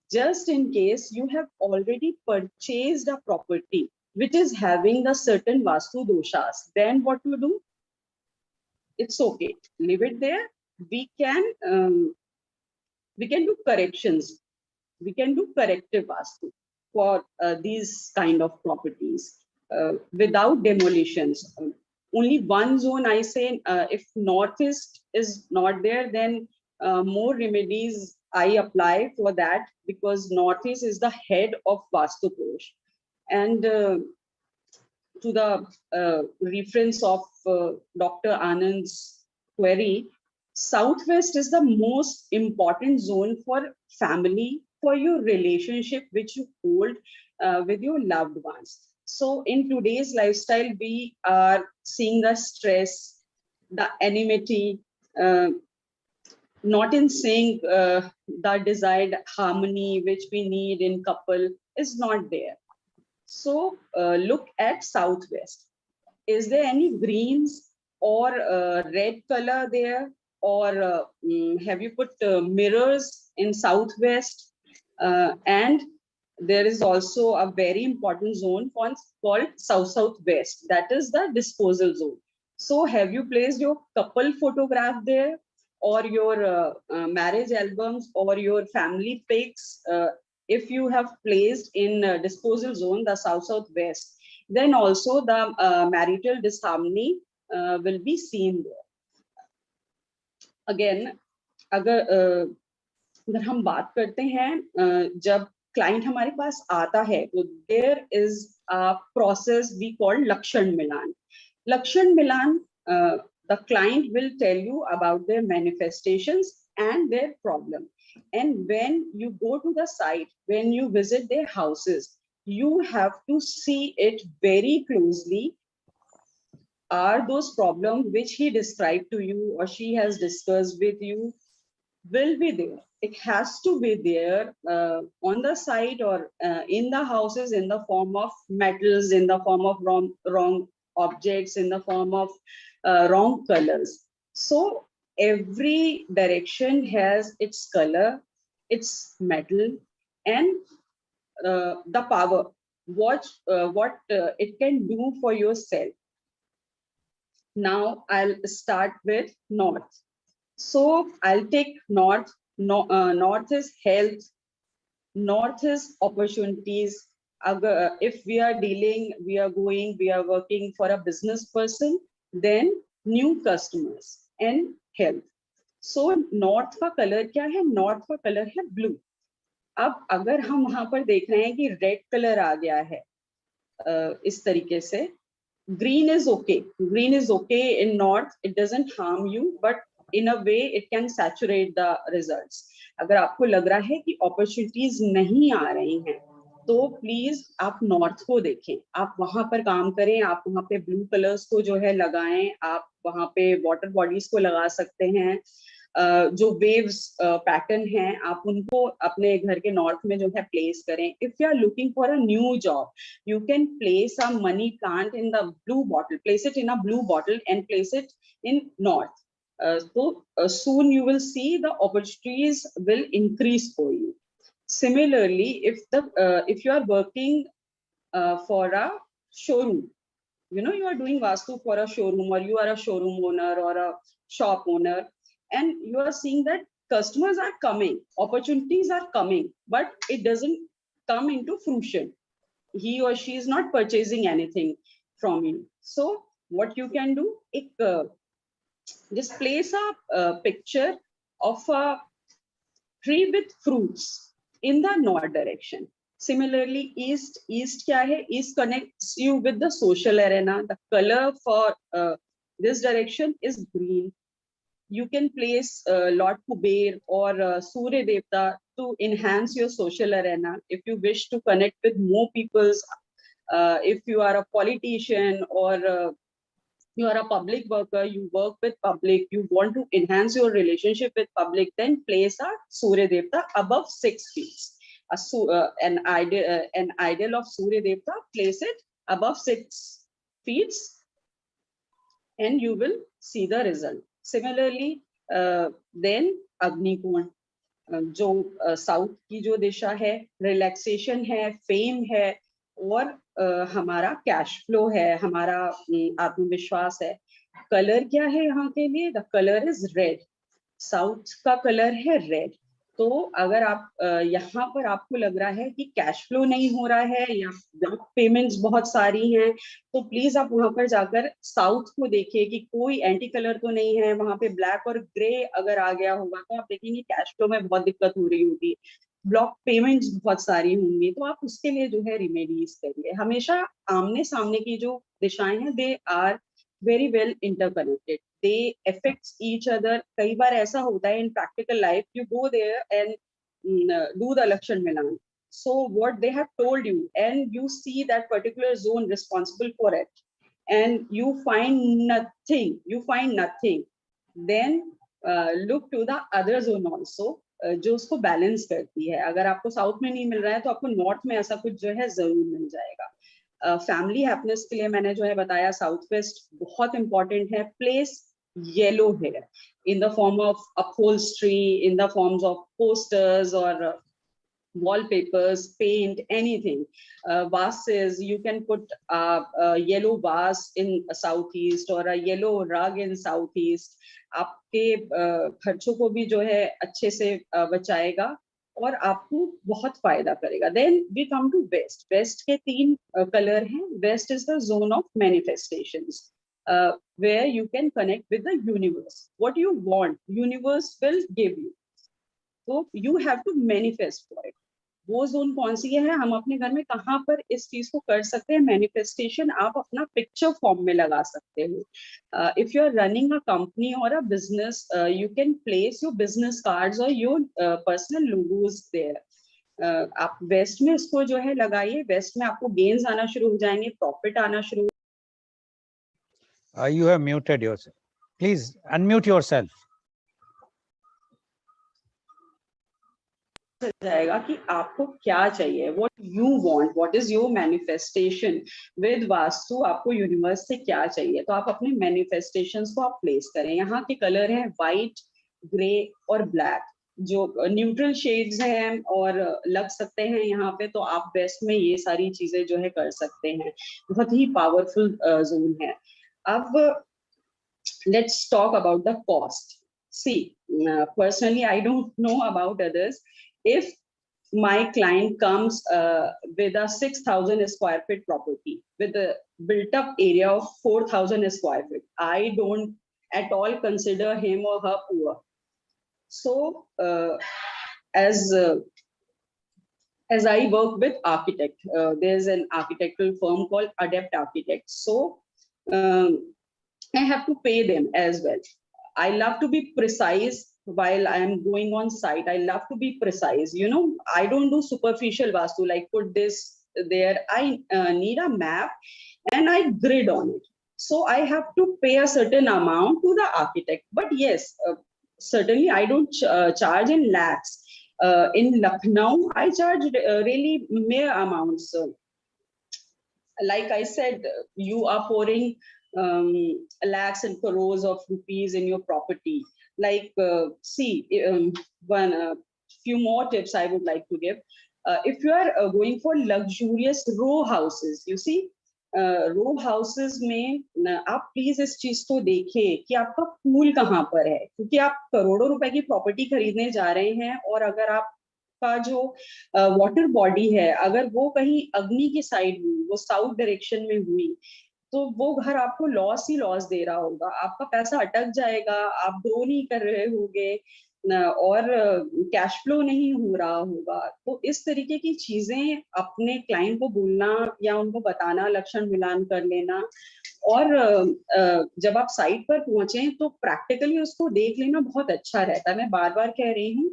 Just in case you have already purchased a property which is having the certain Vastu doshas, then what to do? It's okay, leave it there. We can do corrections. We can do corrective Vastu for these kind of properties without demolitions. Only one zone, I say, if northeast is not there, then more remedies I apply for that, because northeast is the head of Vastu Kosh. And to the reference of Dr. Anand's query, southwest is the most important zone for family, for your relationship which you hold with your loved ones. So in today's lifestyle, we are seeing the stress, the enmity, not in sync, the desired harmony which we need in couple is not there. So look at southwest. Is there any greens or red color there? Or have you put mirrors in southwest? And there is also a very important zone called south-southwest. That is the disposal zone. So have you placed your couple photograph there, or your marriage albums, or your family pics? If you have placed in disposal zone, the south-southwest, then also the marital disharmony will be seen there. Again, अगर हम बात करते हैं जब client हमारे पास आता है, तो there is a process we called lakshan milan. Lakshan milan, the client will tell you about their manifestations and their problem. And when you go to the site, when you visit their houses, you have to see it very closely. Are those problems which he described to you or she has discussed with you will be there? It has to be there on the site or in the houses, in the form of metals, in the form of wrong objects, in the form of wrong colors. So every direction has its color, its metal, and the power, what it can do for yourself. Now I'll start with north. So I'll take north. North is health. North is opportunities. If we are dealing, we are working for a business person, then new customers and health. So north का colour क्या है? North का colour है blue. अब अगर हम वहां पर देख रहे हैं कि रेड कलर आ गया है इस तरीके से, green is okay. Green is okay in north. It doesn't harm you, but in a way it can saturate the results. अगर आपको लग रहा है कि opportunities नहीं आ रही हैं, तो प्लीज आप नॉर्थ को देखें, आप वहां पर काम करें, आप वहां पे ब्लू कलर्स को जो है लगाएं, आप वहां पे वाटर बॉडीज को लगा सकते हैं। जो वेव्स पैटर्न हैं आप उनको अपने घर के नॉर्थ में जो है प्लेस करें। If you are looking for a new job, you can place a money plant in the blue bottle, place it in a blue bottle and place it in north. So soon you will see the opportunities will increase for you. Similarly, if you are working for a showroom, you are doing vastu for a showroom, or you are a showroom owner or a shop owner, and you are seeing that customers are coming, opportunities are coming, but it doesn't come into fruition. He or she is not purchasing anything from you. So what you can do, just place a picture of a tree with fruits in the north direction. Similarly, east kya hai? East connects you with the social arena. The color for this direction is green. You can place Lord Kuber or Surya Devta to enhance your social arena. If you wish to connect with more peoples, if you are a politician or you are a public worker, you work with public, you want to enhance your relationship with public, then place a Surya Devta above 6 feet. An ideal of Surya Devta, place it above 6 feet and you will see the result. Similarly, then Agni Kund, जो south की जो दिशा है, relaxation है, fame है और हमारा cash flow है, हमारा आत्मविश्वास है. कलर क्या है यहाँ के लिए? The colour is red. South का कलर है रेड. तो अगर आप यहाँ पर आपको लग रहा है कि कैश फ्लो नहीं हो रहा है या ब्लॉक पेमेंट्स बहुत सारी हैं, तो प्लीज आप वहां पर जाकर साउथ को देखिए कि कोई एंटी कलर तो नहीं है वहां पे. ब्लैक और ग्रे अगर आ गया होगा तो आप देखेंगे कैश फ्लो में बहुत दिक्कत हो रही होगी, ब्लॉक पेमेंट्स बहुत सारी होंगी. तो आप उसके लिए जो है रिमेडीज करिए. हमेशा आमने सामने की जो दिशाएं हैं, they are very well interconnected, they affect each other. कई बार ऐसा होता है in practical life, you go there and do the Lakshan Milan, so what they have told you and you see that particular zone responsible for it and you find nothing, then look to the other zone also जो उसको balance करती है. अगर आपको south में नहीं मिल रहा है तो आपको नॉर्थ में ऐसा कुछ जो है जरूर मिल जाएगा. फैमिली हैप्पीनेस के लिए मैंने जो है बताया साउथ वेस्ट बहुत इंपॉर्टेंट है. प्लेस येलो है in the form of upholstery, in the forms of posters और wallpapers, paint, anything. Vases, you can put a yellow vase in southeast or a yellow rug in southeast. आपके खर्चों को भी जो है अच्छे से बचाएगा और आपको बहुत फायदा करेगा. Then we come to west. West के 3 कलर हैं. West is the zone of manifestations, where you can connect with the universe. What you want, universe will give you. So you have to manifest for it. वो zone कौन सी है? हम अपने घर में कहाँ पर इस चीज को कर सकते हैं? मैनिफेस्टेशन आप अपना पिक्चर फॉर्म में लगा सकते हो. If you are running a company or a business, you can place your business cards or your personal logos there. आप वेस्ट में इसको जो है लगाइए. वेस्ट में आपको गेन्स आना शुरू हो जाएंगे, प्रॉफिट आना शुरू. You have muted yourself. Please unmute yourself. जाएगा कि आपको क्या चाहिए, what you want, what is your manifestation. with vastu आपको यूनिवर्स से क्या चाहिए, तो आप अपने मैनिफेस्टेशंस को आप प्लेस करें. यहाँ के कलर हैं व्हाइट, ग्रे और ब्लैक, जो न्यूट्रल शेड्स हैं और लग सकते हैं यहाँ पे. तो आप बेस्ट में ये सारी चीजें जो है कर सकते हैं. बहुत ही पावरफुल जोन है. अब let's talk about the cost. See, personally, I don't know about others. If my client comes with a 6,000 square feet property with a built up area of 4,000 square feet, I don't at all consider him or her poor. So as I work with architect, there's an architectural firm called Adept Architects. So I have to pay them as well. I love to be precise while I am going on site. I love to be precise. You know, I don't do superficial Vastu, like put this there. I need a map and I grid on it. So I have to pay a certain amount to the architect. But yes, certainly I don't charge in lakhs. In Lucknow, I charge really mere amounts. Like I said, you are pouring lakhs and crores of rupees in your property. Like, see, one few more tips I would like to give. If you are going for luxurious row houses, you see, row houses में आप please इस चीज को देखिए कि आपका pool कहाँ पर है, क्योंकि आप करोड़ों रुपए की प्रॉपर्टी खरीदने जा रहे हैं और अगर आपका जो वाटर बॉडी है अगर वो कहीं अग्नि की साइड हुई, वो साउथ डायरेक्शन में हुई, तो वो घर आपको लॉस ही लॉस दे रहा होगा, आपका पैसा अटक जाएगा, आप ग्रो नहीं कर रहे होगे और कैश फ्लो नहीं हो रहा होगा। तो इस तरीके की चीजें अपने क्लाइंट को बोलना या उनको बताना, लक्षण मिलान कर लेना, और जब आप साइट पर पहुंचे तो प्रैक्टिकली उसको देख लेना बहुत अच्छा रहता है। मैं बार बार कह रही हूँ,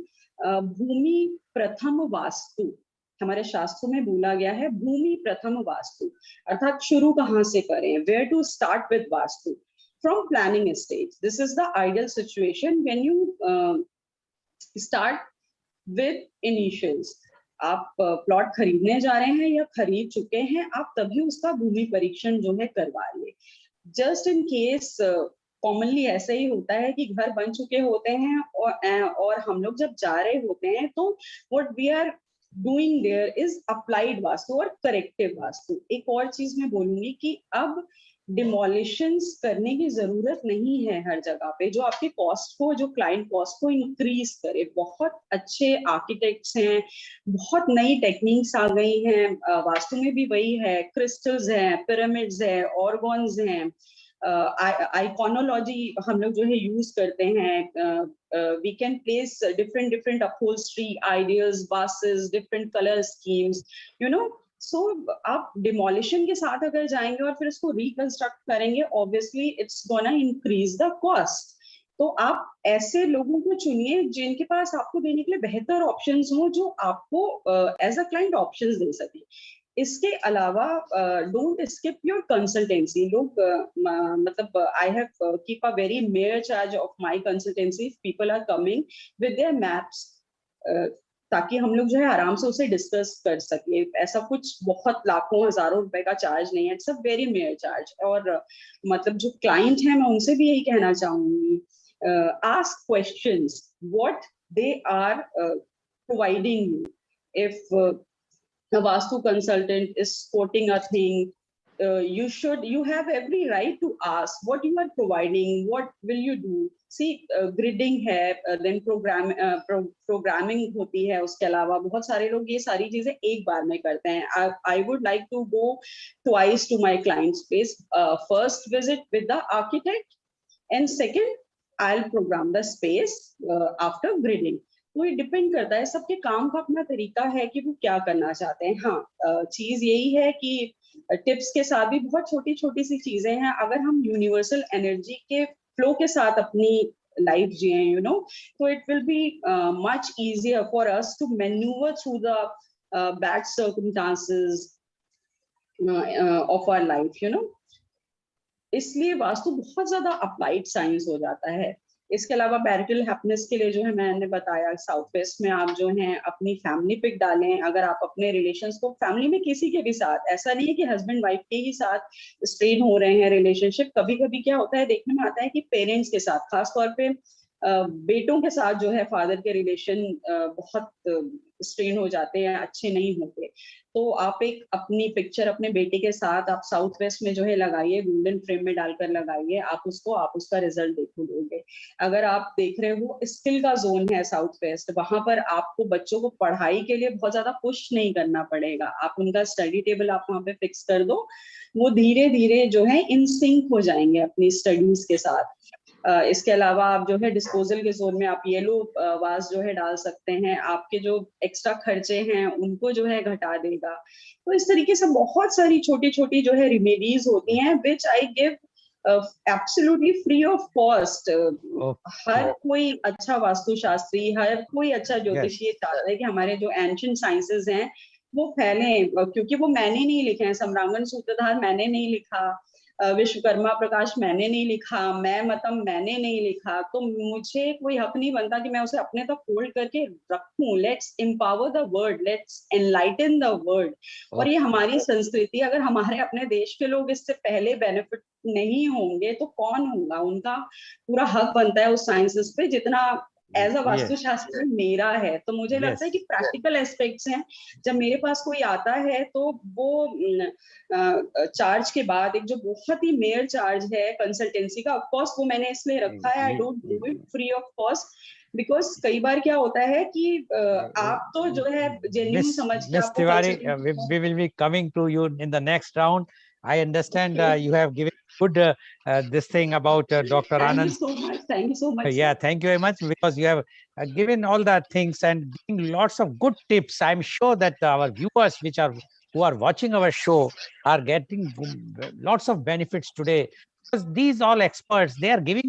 भूमि प्रथम वास्तु हमारे शास्त्रों में बोला गया है, भूमि प्रथम वास्तु, अर्थात शुरू कहाँ से करें, where to start with vastu from planning stage. This is the ideal situation when you start with initials. आप प्लॉट खरीदने जा रहे हैं या खरीद चुके हैं, आप तभी उसका भूमि परीक्षण जो है करवा ले। जस्ट इन केस कॉमनली ऐसा ही होता है कि घर बन चुके होते हैं और हम लोग जब जा रहे होते हैं तो what we are doing there is applied vastu और करेक्टिव वास्तु। एक और चीज मैं बोलूंगी कि अब डिमोलिशंस करने की जरूरत नहीं है हर जगह पे, जो आपके कॉस्ट को, जो क्लाइंट कॉस्ट को इंक्रीज करे। बहुत अच्छे आर्किटेक्ट्स हैं, बहुत नई टेक्निक्स आ गई हैं, वास्तु में भी वही है, क्रिस्टल्स हैं, पिरामिड्स हैं, ऑर्गन्स हैं, आइकॉनोलॉजी हम लोग जो है यूज करते हैं। We can place different upholstery ideas, bases, different colour schemes, you know. So आप डिमोलिशन के साथ अगर जाएंगे और फिर इसको रिकंस्ट्रक्ट करेंगे, obviously it's gonna increase the cost. तो आप ऐसे लोगों को चुनिए जिनके पास आपको देने के लिए बेहतर ऑप्शंस हो, जो आपको एज अ क्लाइंट ऑप्शंस दे सके। इसके अलावा डोंट स्किप योर कंसल्टेंसी। लोग मतलब I have keep a very meagre charge of my consultancy if people are coming with their maps, ताकि हम लोग जो है आराम से उसे डिस्कस कर सके। ऐसा कुछ बहुत लाखों हजारों रुपए का चार्ज नहीं है, it's a very meagre charge. और मतलब जो क्लाइंट है मैं उनसे भी यही कहना चाहूंगी, ask questions what they are providing you. If a Vastu consultant is quoting a thing, you have every right to ask what you are providing, what will you do. See, gridding है, then programming होती है, उसके अलावा बहुत सारे लोग ये सारी चीजें एक बार में करते हैं। I would like to go twice to my client's place. First visit with the architect and second I'll program the space after gridding. तो ये डिपेंड करता है, सबके काम का अपना तरीका है कि वो क्या करना चाहते हैं। हाँ, चीज यही है कि टिप्स के साथ भी बहुत छोटी छोटी सी चीजें हैं। अगर हम यूनिवर्सल एनर्जी के फ्लो के साथ अपनी लाइफ जिए, यू नो, तो it will be much easier for us to manoeuvre through the bad circumstances of our life, you know. इसलिए वास्तु बहुत ज्यादा अप्लाइड साइंस हो जाता है। इसके अलावा मैरिटल हैप्पीनेस के लिए जो है मैंने बताया, साउथ वेस्ट में आप जो है अपनी फैमिली पिक डालें। अगर आप अपने रिलेशंस को फैमिली में किसी के भी साथ, ऐसा नहीं है कि हस्बैंड वाइफ के ही साथ स्ट्रेन हो रहे हैं रिलेशनशिप, कभी कभी क्या होता है देखने में आता है कि पेरेंट्स के साथ, खासतौर पे बेटों के साथ जो है फादर के रिलेशन बहुत स्ट्रेन हो जाते हैं, अच्छे नहीं होते। तो आप एक अपनी पिक्चर अपने बेटे के साथ आप साउथ वेस्ट में जो है लगाइए, गोल्डन फ्रेम में डालकर लगाइए, आप उसका रिजल्ट देखोगे। अगर आप देख रहे हो स्किल का जोन है साउथ वेस्ट, वहां पर आपको बच्चों को पढ़ाई के लिए बहुत ज्यादा पुश नहीं करना पड़ेगा। आप उनका स्टडी टेबल आप वहां पे फिक्स कर दो, वो धीरे धीरे जो है इन सिंक हो जाएंगे अपनी स्टडीज के साथ। इसके अलावा आप जो है डिस्पोजल के जोन में आप येलो वास जो है डाल सकते हैं, आपके जो एक्स्ट्रा खर्चे हैं उनको जो है घटा देगा। तो इस तरीके से बहुत सारी छोटी छोटी जो है रेमेडीज होती हैं, which I give absolutely free of cost. Okay. हर कोई अच्छा वास्तुशास्त्री, हर कोई अच्छा ज्योतिषी चाहता है कि हमारे जो एंशिएंट साइंसेस हैं वो फैलें, क्योंकि वो मैंने नहीं लिखे हैं। सम्रांगण सूत्रधार मैंने नहीं लिखा, विश्वकर्मा प्रकाश मैंने नहीं लिखा, मैं मतम मैंने नहीं लिखा, तो मुझे कोई हक नहीं बनता कि मैं उसे अपने तक होल्ड करके रखूं। Let's empower the world, let's enlighten the world. और ये हमारी संस्कृति, अगर हमारे अपने देश के लोग इससे पहले बेनिफिट नहीं होंगे तो कौन होगा? उनका पूरा हक बनता है उस साइंसेस पे जितना एज अ वास्तुशास्त्र मेरा है। तो मुझे लगता है कि प्रैक्टिकल एस्पेक्ट्स हैं। जब मेरे पास कोई आता है तो वो चार्ज के बाद एक जो बहुत ही मेयर चार्ज है कंसल्टेंसी का, ऑफ कोर्स वो मैंने इसलिए रखा है, I don't do it free of cost, because कई बार क्या होता है कि आप तो जो है जेन्युइन समझ के Miss आपको Tiwari, we will be coming to you in the next round. I understand you have given good this thing about Dr. Anand. Thank you so much. Yeah, thank you very much, because you have given all the things and giving lots of good tips. I'm sure that our viewers who are watching our show are getting lots of benefits today, because these all experts, they are giving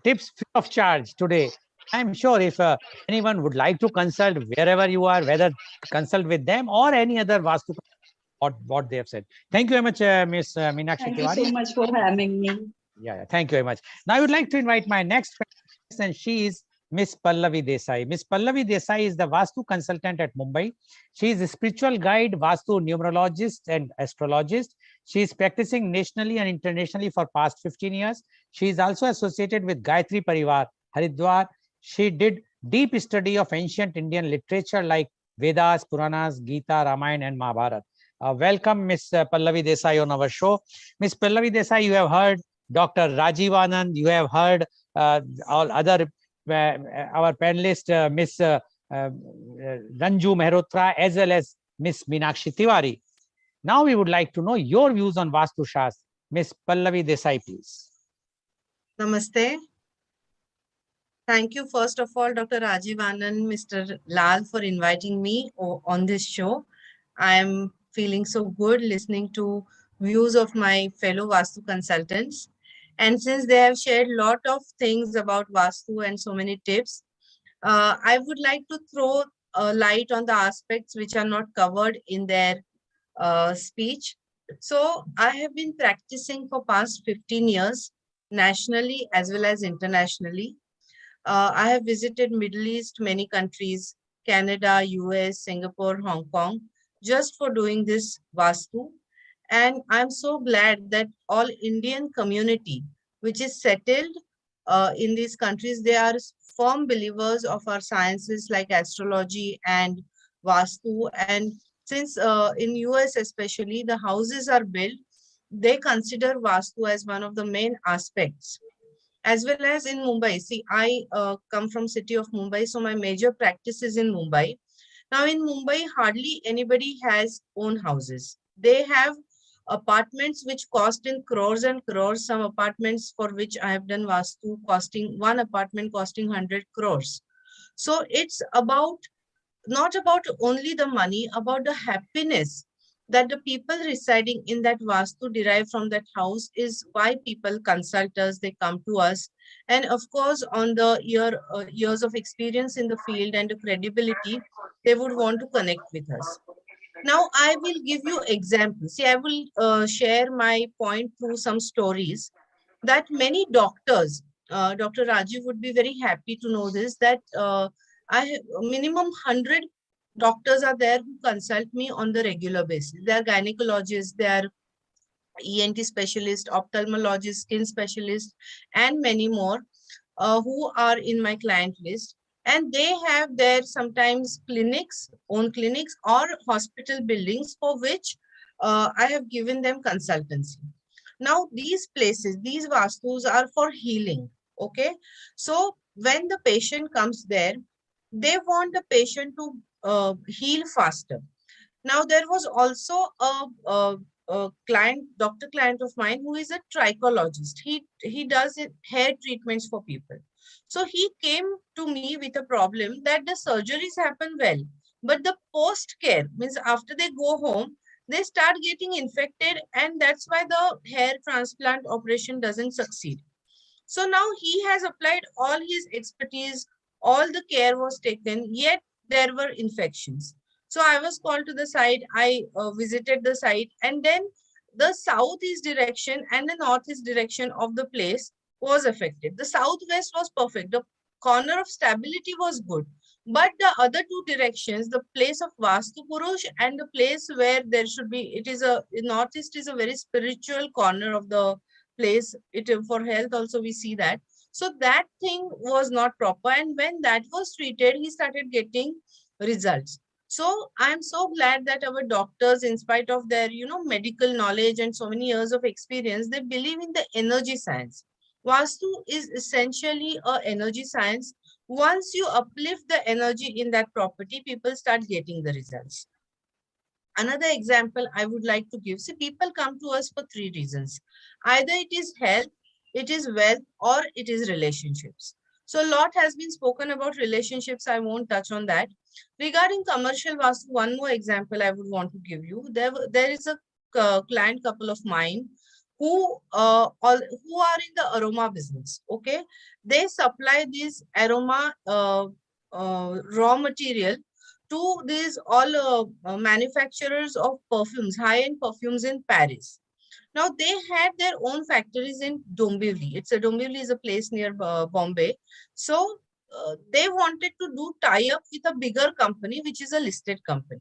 tips free of charge today. I'm sure if anyone would like to consult wherever you are, whether consult with them or any other Vastu, what they have said. Thank you very much, Miss Meenakshi Tiwari. Thank you so much for having me. Yeah, thank you very much. Now I would like to invite my next guest, and she is Miss Pallavi Desai. Miss Pallavi Desai is the Vastu consultant at Mumbai. She is a spiritual guide, Vastu numerologist and astrologist. She is practicing nationally and internationally for past 15 years. She is also associated with Gayatri Parivar, Haridwar. She did deep study of ancient Indian literature like Vedas, Puranas, Gita, Ramayana and Mahabharata. Welcome, Miss Pallavi Desai on our show. Miss Pallavi Desai, you have heard Dr. Rajiv Anand, you have heard all other our panelist, Miss Ranju Mehrotra, as well as Miss Meenakshi Tiwari. Now we would like to know your views on Vastu Shastra. Miss Pallavi Desai, please. Namaste. Thank you, first of all, Dr. Rajiv Anand, Mr. Lal, for inviting me on this show. I am feeling so good listening to views of my fellow Vastu consultants. And since they have shared a lot of things about Vastu and so many tips, I would like to throw a light on the aspects which are not covered in their speech. So I have been practicing for past 15 years, nationally as well as internationally. I have visited Middle East, many countries, Canada, US, Singapore, Hong Kong, just for doing this Vastu. And I'm so glad that all Indian community, which is settled in these countries, they are firm believers of our sciences like astrology and Vastu. And since in US especially, the houses are built, they consider Vastu as one of the main aspects. As well as in Mumbai. See, I come from city of Mumbai, so my major practice is in Mumbai. Now in Mumbai, hardly anybody has own houses. They have apartments which cost in crores and crores. Some apartments for which I have done Vastu costing, one apartment costing 100 crores. So it's about, not about only the money, about the happiness that the people residing in that Vastu derive from that house is why people consult us, they come to us. And of course, on the years of experience in the field and the credibility, they would want to connect with us. Now, I will give you examples. See, I will share my point through some stories that many doctors, Dr. Rajiv would be very happy to know this, that minimum 100 doctors are there who consult me on the regular basis. They are gynecologists, they are ENT specialists, ophthalmologists, skin specialists, and many more who are in my client list. And they have their sometimes clinics, own clinics or hospital buildings for which I have given them consultancy. Now, these places, these Vastus are for healing. Okay. So when the patient comes there, they want the patient to heal faster. Now, there was also a client, doctor client of mine who is a trichologist. He does hair treatments for people. So he came to me with a problem that the surgeries happen well, but the post care means after they go home, they start getting infected, and that's why the hair transplant operation doesn't succeed. So now he has applied all his expertise, all the care was taken, yet there were infections. So I was called to the site, I visited the site, and then the southeast direction and the northeast direction of the place was affected. The southwest was perfect. The corner of stability was good. But the other two directions, the place of Vastu Purush and the place where there should be, it is a, northeast is a very spiritual corner of the place. It for health also we see that. So that thing was not proper. And when that was treated, he started getting results. So I'm so glad that our doctors, in spite of their, medical knowledge and so many years of experience, they believe in the energy science. Vastu is essentially a energy science. Once you uplift the energy in that property, people start getting the results. Another example I would like to give. See, people come to us for three reasons. Either it is health, it is wealth, or it is relationships. So a lot has been spoken about relationships. I won't touch on that. Regarding commercial Vastu, one more example I would want to give you. There is a client couple of mine who are in the aroma business. Okay, they supply this aroma raw material to these all manufacturers of perfumes, high-end perfumes in Paris. Now they had their own factories in Dombivli. Dombivli is a place near Bombay. So they wanted to do tie-up with a bigger company, which is a listed company.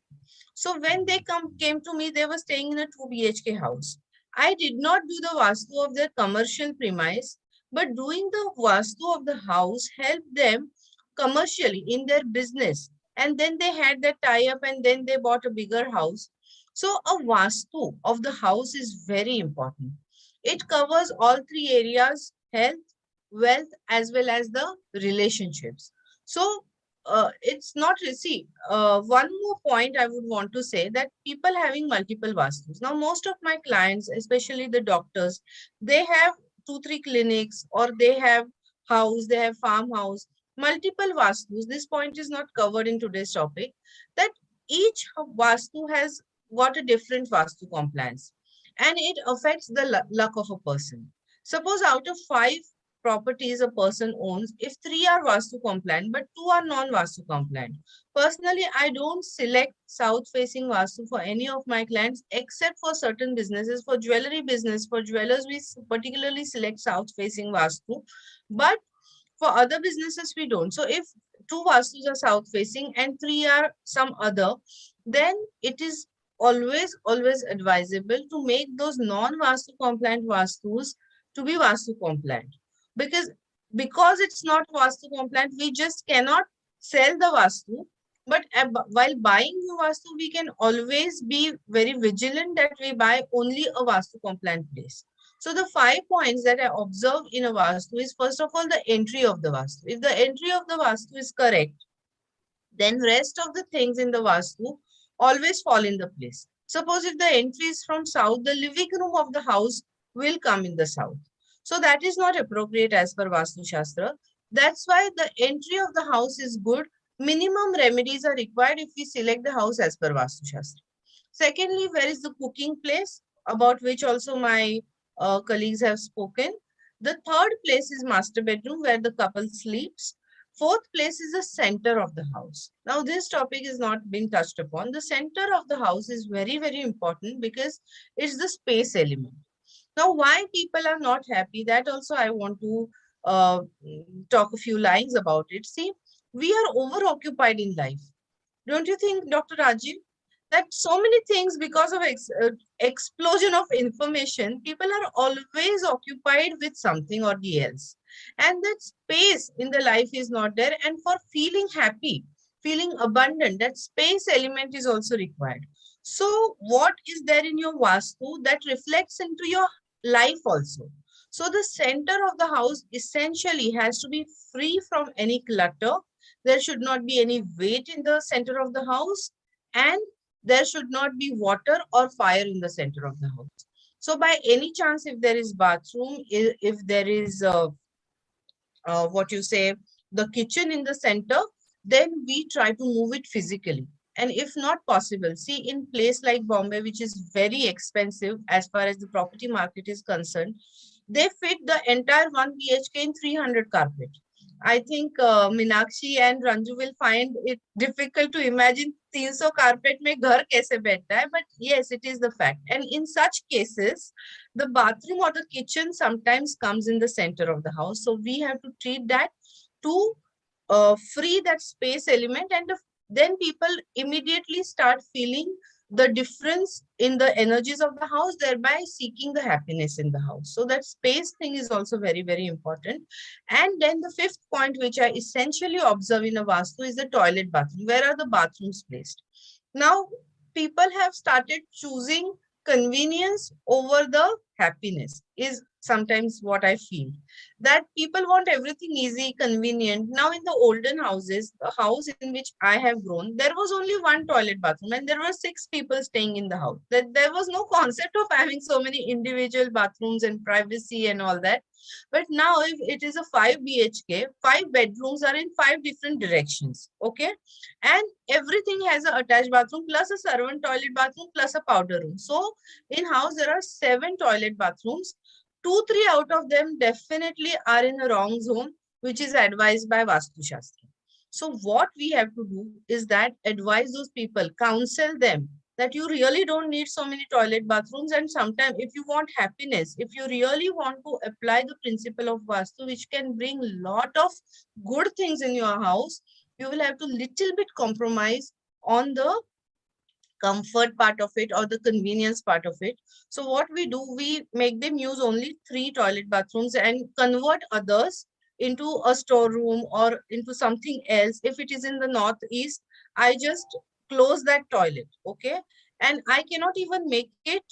So when they came to me, they were staying in a 2 BHK house. I did not do the Vastu of their commercial premise, but doing the Vastu of the house helped them commercially in their business. And then they had that tie-up, and then they bought a bigger house. So a Vastu of the house is very important. It covers all three areas: health, wealth, as well as the relationships. So it's not received. One more point I would want to say, that people having multiple Vastus. Now, most of my clients, especially the doctors, they have 2-3 clinics, or they have house, they have farmhouse, multiple Vastus. This point is not covered in today's topic, that each Vastu has got a different Vastu compliance, and it affects the luck of a person. Suppose out of 5 properties a person owns, if 3 are Vastu compliant, but 2 are non-Vastu compliant. Personally, I don't select south-facing Vastu for any of my clients, except for certain businesses. For jewelry business, for jewelers, we particularly select south-facing Vastu. But for other businesses, we don't. So if 2 Vastus are south-facing and 3 are some other, then it is always advisable to make those non-Vastu compliant Vastus to be Vastu compliant. Because it's not Vastu compliant, we just cannot sell the Vastu. But while buying new Vastu, we can always be very vigilant that we buy only a Vastu compliant place. So the 5 points that I observe in a Vastu is, first of all, the entry of the Vastu. If the entry of the Vastu is correct, then rest of the things in the Vastu always fall in the place. Suppose if the entry is from south, the living room of the house will come in the south. So that is not appropriate as per Vastu Shastra. That's why the entry of the house is good. Minimum remedies are required if we select the house as per Vastu Shastra. Secondly, where is the cooking place, about which also my colleagues have spoken. The third place is master bedroom, where the couple sleeps. Fourth place is the center of the house. Now, this topic is not being touched upon. The center of the house is very, very important because it's the space element. Now, why people are not happy, that also I want to talk a few lines about it. See, we are over-occupied in life. Don't you think, Dr. Rajiv, that so many things, because of explosion of information, people are always occupied with something or the else. And that space in the life is not there. And for feeling happy, feeling abundant, that space element is also required. So what is there in your Vastu that reflects into your life also? So the center of the house essentially has to be free from any clutter. There should not be any weight in the center of the house, and there should not be water or fire in the center of the house. So by any chance, if there is bathroom, if there is the kitchen in the center, then we try to move it physically. And if not possible, see, in place like Bombay, which is very expensive as far as the property market is concerned, they fit the entire 1 BHK in 300 carpet. I think Meenakshi and Ranju will find it difficult to imagine 300 carpet mein ghar kaise baithta hai, but yes, it is the fact. And in such cases, the bathroom or the kitchen sometimes comes in the center of the house. So we have to treat that to free that space element, and then people immediately start feeling the difference in the energies of the house, thereby seeking the happiness in the house. So that space thing is also very, very important. And then the fifth point, which I essentially observe in a Vastu, is the toilet bathroom. Where are the bathrooms placed? Now, people have started choosing convenience over the happiness, is sometimes what I feel. That people want everything easy, convenient. Now, in the olden houses, the house in which I have grown, there was only one toilet bathroom and there were 6 people staying in the house. There was no concept of having so many individual bathrooms and privacy and all that. But now, if it is a 5 BHK, 5 bedrooms are in 5 different directions. Okay. And everything has an attached bathroom plus a servant toilet bathroom plus a powder room. So in house, there are 7 toilet bathrooms. 2-3 out of them definitely are in the wrong zone, which is advised by Vastu Shastra. So what we have to do is that advise those people, counsel them that you really don't need so many toilet bathrooms. And sometimes if you want happiness, if you really want to apply the principle of Vastu, which can bring a lot of good things in your house, you will have to little bit compromise on the comfort part of it or the convenience part of it. So what we do, we make them use only 3 toilet bathrooms and convert others into a storeroom or into something else. If it is in the northeast, I just close that toilet, okay? And I cannot even make it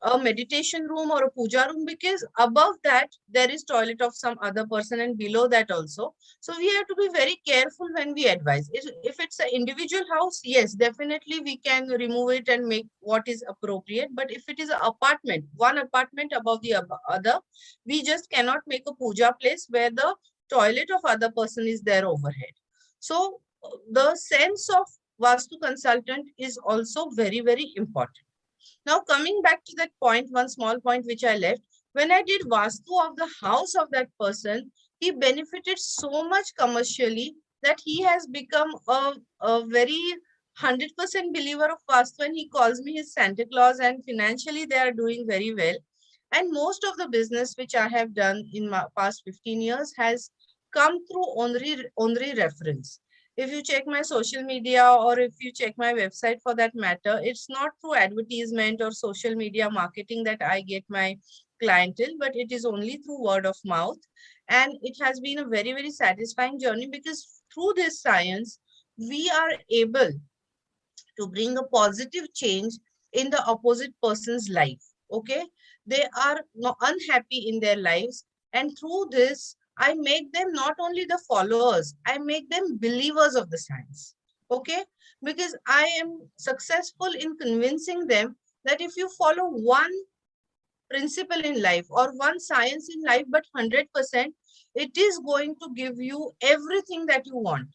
a meditation room or a puja room, because above that there is toilet of some other person and below that also. So we have to be very careful when we advise. If it's an individual house, yes, definitely we can remove it and make what is appropriate. But if it is an apartment, one apartment above the other, we just cannot make a puja place where the toilet of other person is there overhead. So the sense of Vastu consultant is also very, very important. Now, coming back to that point, one small point which I left, when I did Vastu of the house of that person, he benefited so much commercially that he has become a very 100% believer of Vastu, and he calls me his Santa Claus, and financially they are doing very well. And most of the business which I have done in my past 15 years has come through only reference. If you check my social media or if you check my website for that matter, it's not through advertisement or social media marketing that I get my clientele, but it is only through word of mouth. And it has been a very, very satisfying journey, because through this science, we are able to bring a positive change in the opposite person's life. Okay. They are unhappy in their lives. And through this, I make them not only the followers, I make them believers of the science. Okay. Because I am successful in convincing them that if you follow one principle in life or one science in life, but 100%, it is going to give you everything that you want.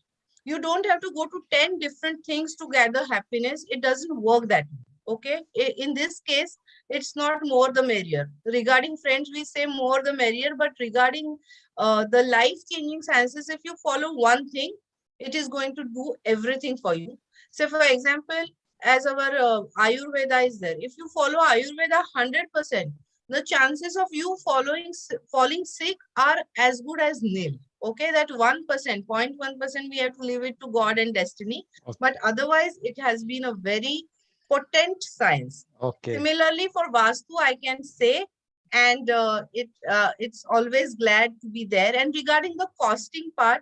You don't have to go to 10 different things to gather happiness. It doesn't work that way. Okay. In this case, it's not more the merrier. Regarding friends, we say more the merrier, but regarding the life-changing sciences, if you follow one thing, it is going to do everything for you. So for example, as our Ayurveda is there, if you follow Ayurveda 100%, the chances of you falling sick are as good as nil. Okay, that 1%, 0.1%, we have to leave it to God and destiny. Okay. But otherwise, it has been a very potent science. Okay. Similarly, for Vastu, I can say, and it's always glad to be there. And regarding the costing part,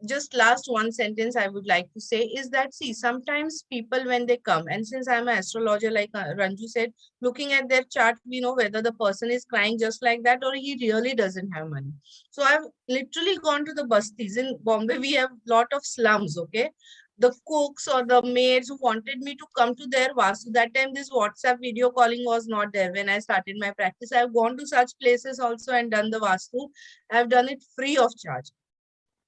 just last one sentence I would like to say is that, see, sometimes people when they come, and since I'm an astrologer, like Ranju said, looking at their chart, we know whether the person is crying just like that or he really doesn't have money. So I've literally gone to the bastis. In Bombay, we have a lot of slums, okay? The cooks or the maids who wanted me to come to their Vastu. That time, this WhatsApp video calling was not there when I started my practice. I've gone to such places also and done the Vastu. I've done it free of charge.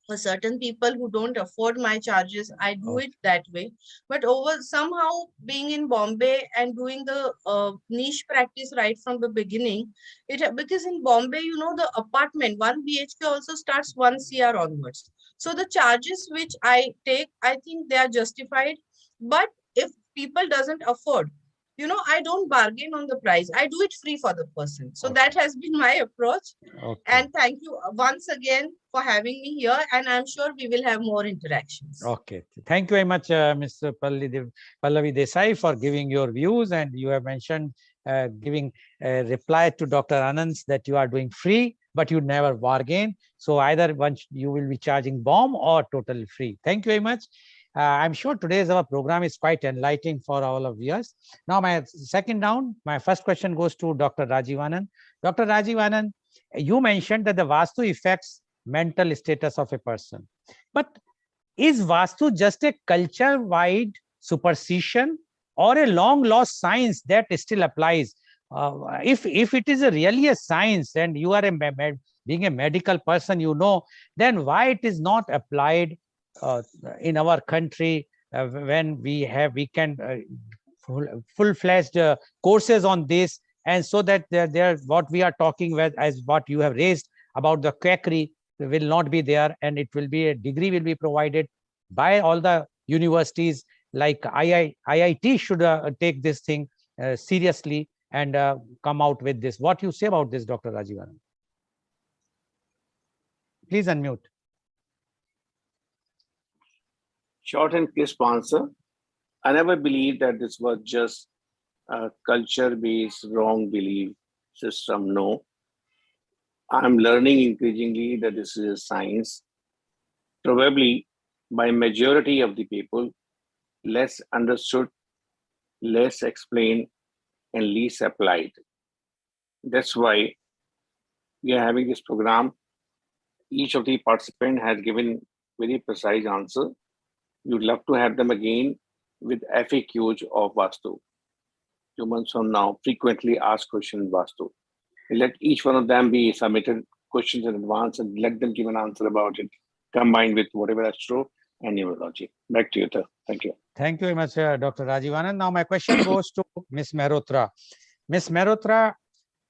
For certain people who don't afford my charges, I do it that way. But over somehow being in Bombay and doing the niche practice right from the beginning, because in Bombay, you know, the apartment 1 BHK also starts 1 CR onwards. So the charges which I take, I think they are justified. But if people doesn't afford, you know, I don't bargain on the price. I do it free for the person. So that has been my approach. And thank you once again for having me here. And I'm sure we will have more interactions. Okay. Thank you very much, Mr. Pallavi Desai, for giving your views. And you have mentioned giving a reply to Dr. Anand that you are doing free, but you never bargain. So either once you will be charging bomb or totally free. Thank you very much. I'm sure today's our program is quite enlightening for all of us. Now, my second round, my first question goes to Dr. Rajiv Anand. Dr. Rajiv Anand, you mentioned that the Vastu affects mental status of a person. But is Vastu just a culture-wide superstition or a long-lost science that still applies? If it is really a science and you are being a medical person, you know, then why it is not applied in our country when we can full-fledged courses on this, and so that what we are talking with as what you have raised about the quackery will not be there, and it will be a degree will be provided by all the universities like IIT should take this thing seriously and come out with this. What you say about this, Dr. Rajiv Anand? Please unmute. Short and crisp answer. I never believed that this was just a culture-based wrong belief system. No. I'm learning increasingly that this is a science, probably by majority of the people, less understood, less explained, and least applied. That's why we are having this program. Each of the participants has given very precise answer. We would love to have them again with FAQs of Vastu. 2 months from now, frequently asked questions Vastu. Let each one of them be submitted questions in advance and let them give an answer about it, combined with whatever astro and numerology. Back to you, sir. Thank you. Thank you very much, Dr. Rajiv Anand. Now my question goes to Ms. Mehrotra. Ms. Mehrotra,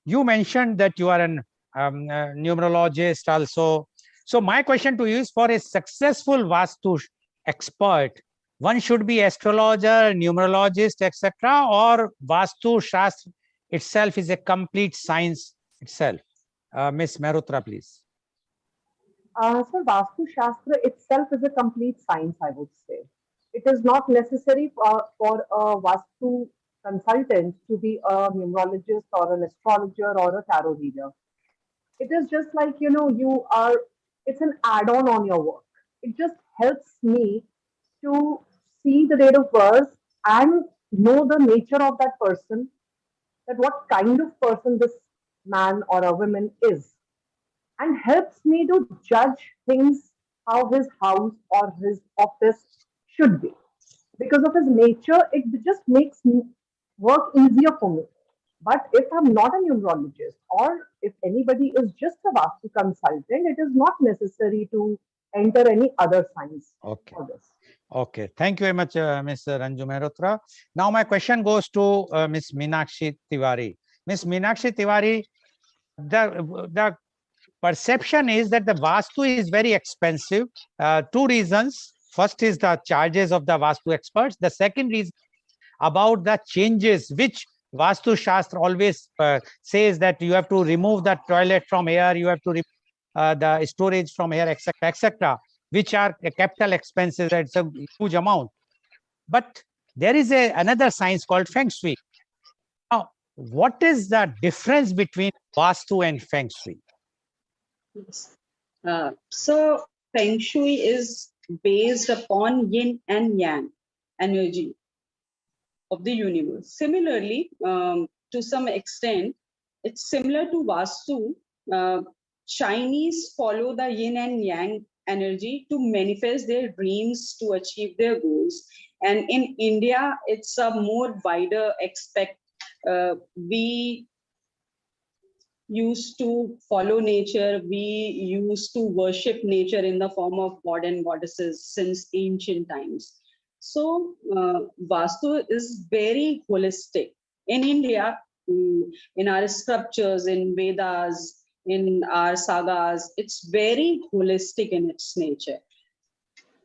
you mentioned that you are an numerologist also. So my question to you is, for a successful Vastu expert, one should be astrologer, numerologist, etc., or Vastu Shastra itself is a complete science itself? Ms. Mehrotra, please. So Vastu Shastra itself is a complete science, I would say. It is not necessary for a Vastu consultant to be a numerologist or an astrologer or a tarot reader. It is just like, you know, it's an add-on on your work. It just helps me to see the date of birth and know the nature of that person, that what kind of person this man or a woman is, and helps me to judge things how his house or his office should be. Because of his nature, it just makes me work easier for me. But if I'm not a numerologist, or if anybody is just a Vastu consultant, it is not necessary to enter any other science for this. Okay, thank you very much, Ms. Ranju Mehrotra. Now my question goes to Ms. Meenakshi Tiwari. Ms. Meenakshi Tiwari, the perception is that the Vastu is very expensive. Two reasons. First is the charges of the Vastu experts. The second reason about the changes which Vastu Shastra always says, that you have to remove the toilet from here, you have to remove the storage from here, etc., etc., which are capital expenses. It's a huge amount. But there is another science called Feng Shui. Now, what is the difference between Vastu and Feng Shui? Yes. So Feng Shui is based upon yin and yang energy of the universe. Similarly, to some extent, it's similar to Vastu. Chinese follow the yin and yang energy to manifest their dreams, to achieve their goals. And in India, it's a more wider aspect. We used to follow nature. We used to worship nature in the form of god and goddesses since ancient times. So Vastu is very holistic. In India, in our scriptures, in Vedas, in our sagas, it's very holistic in its nature.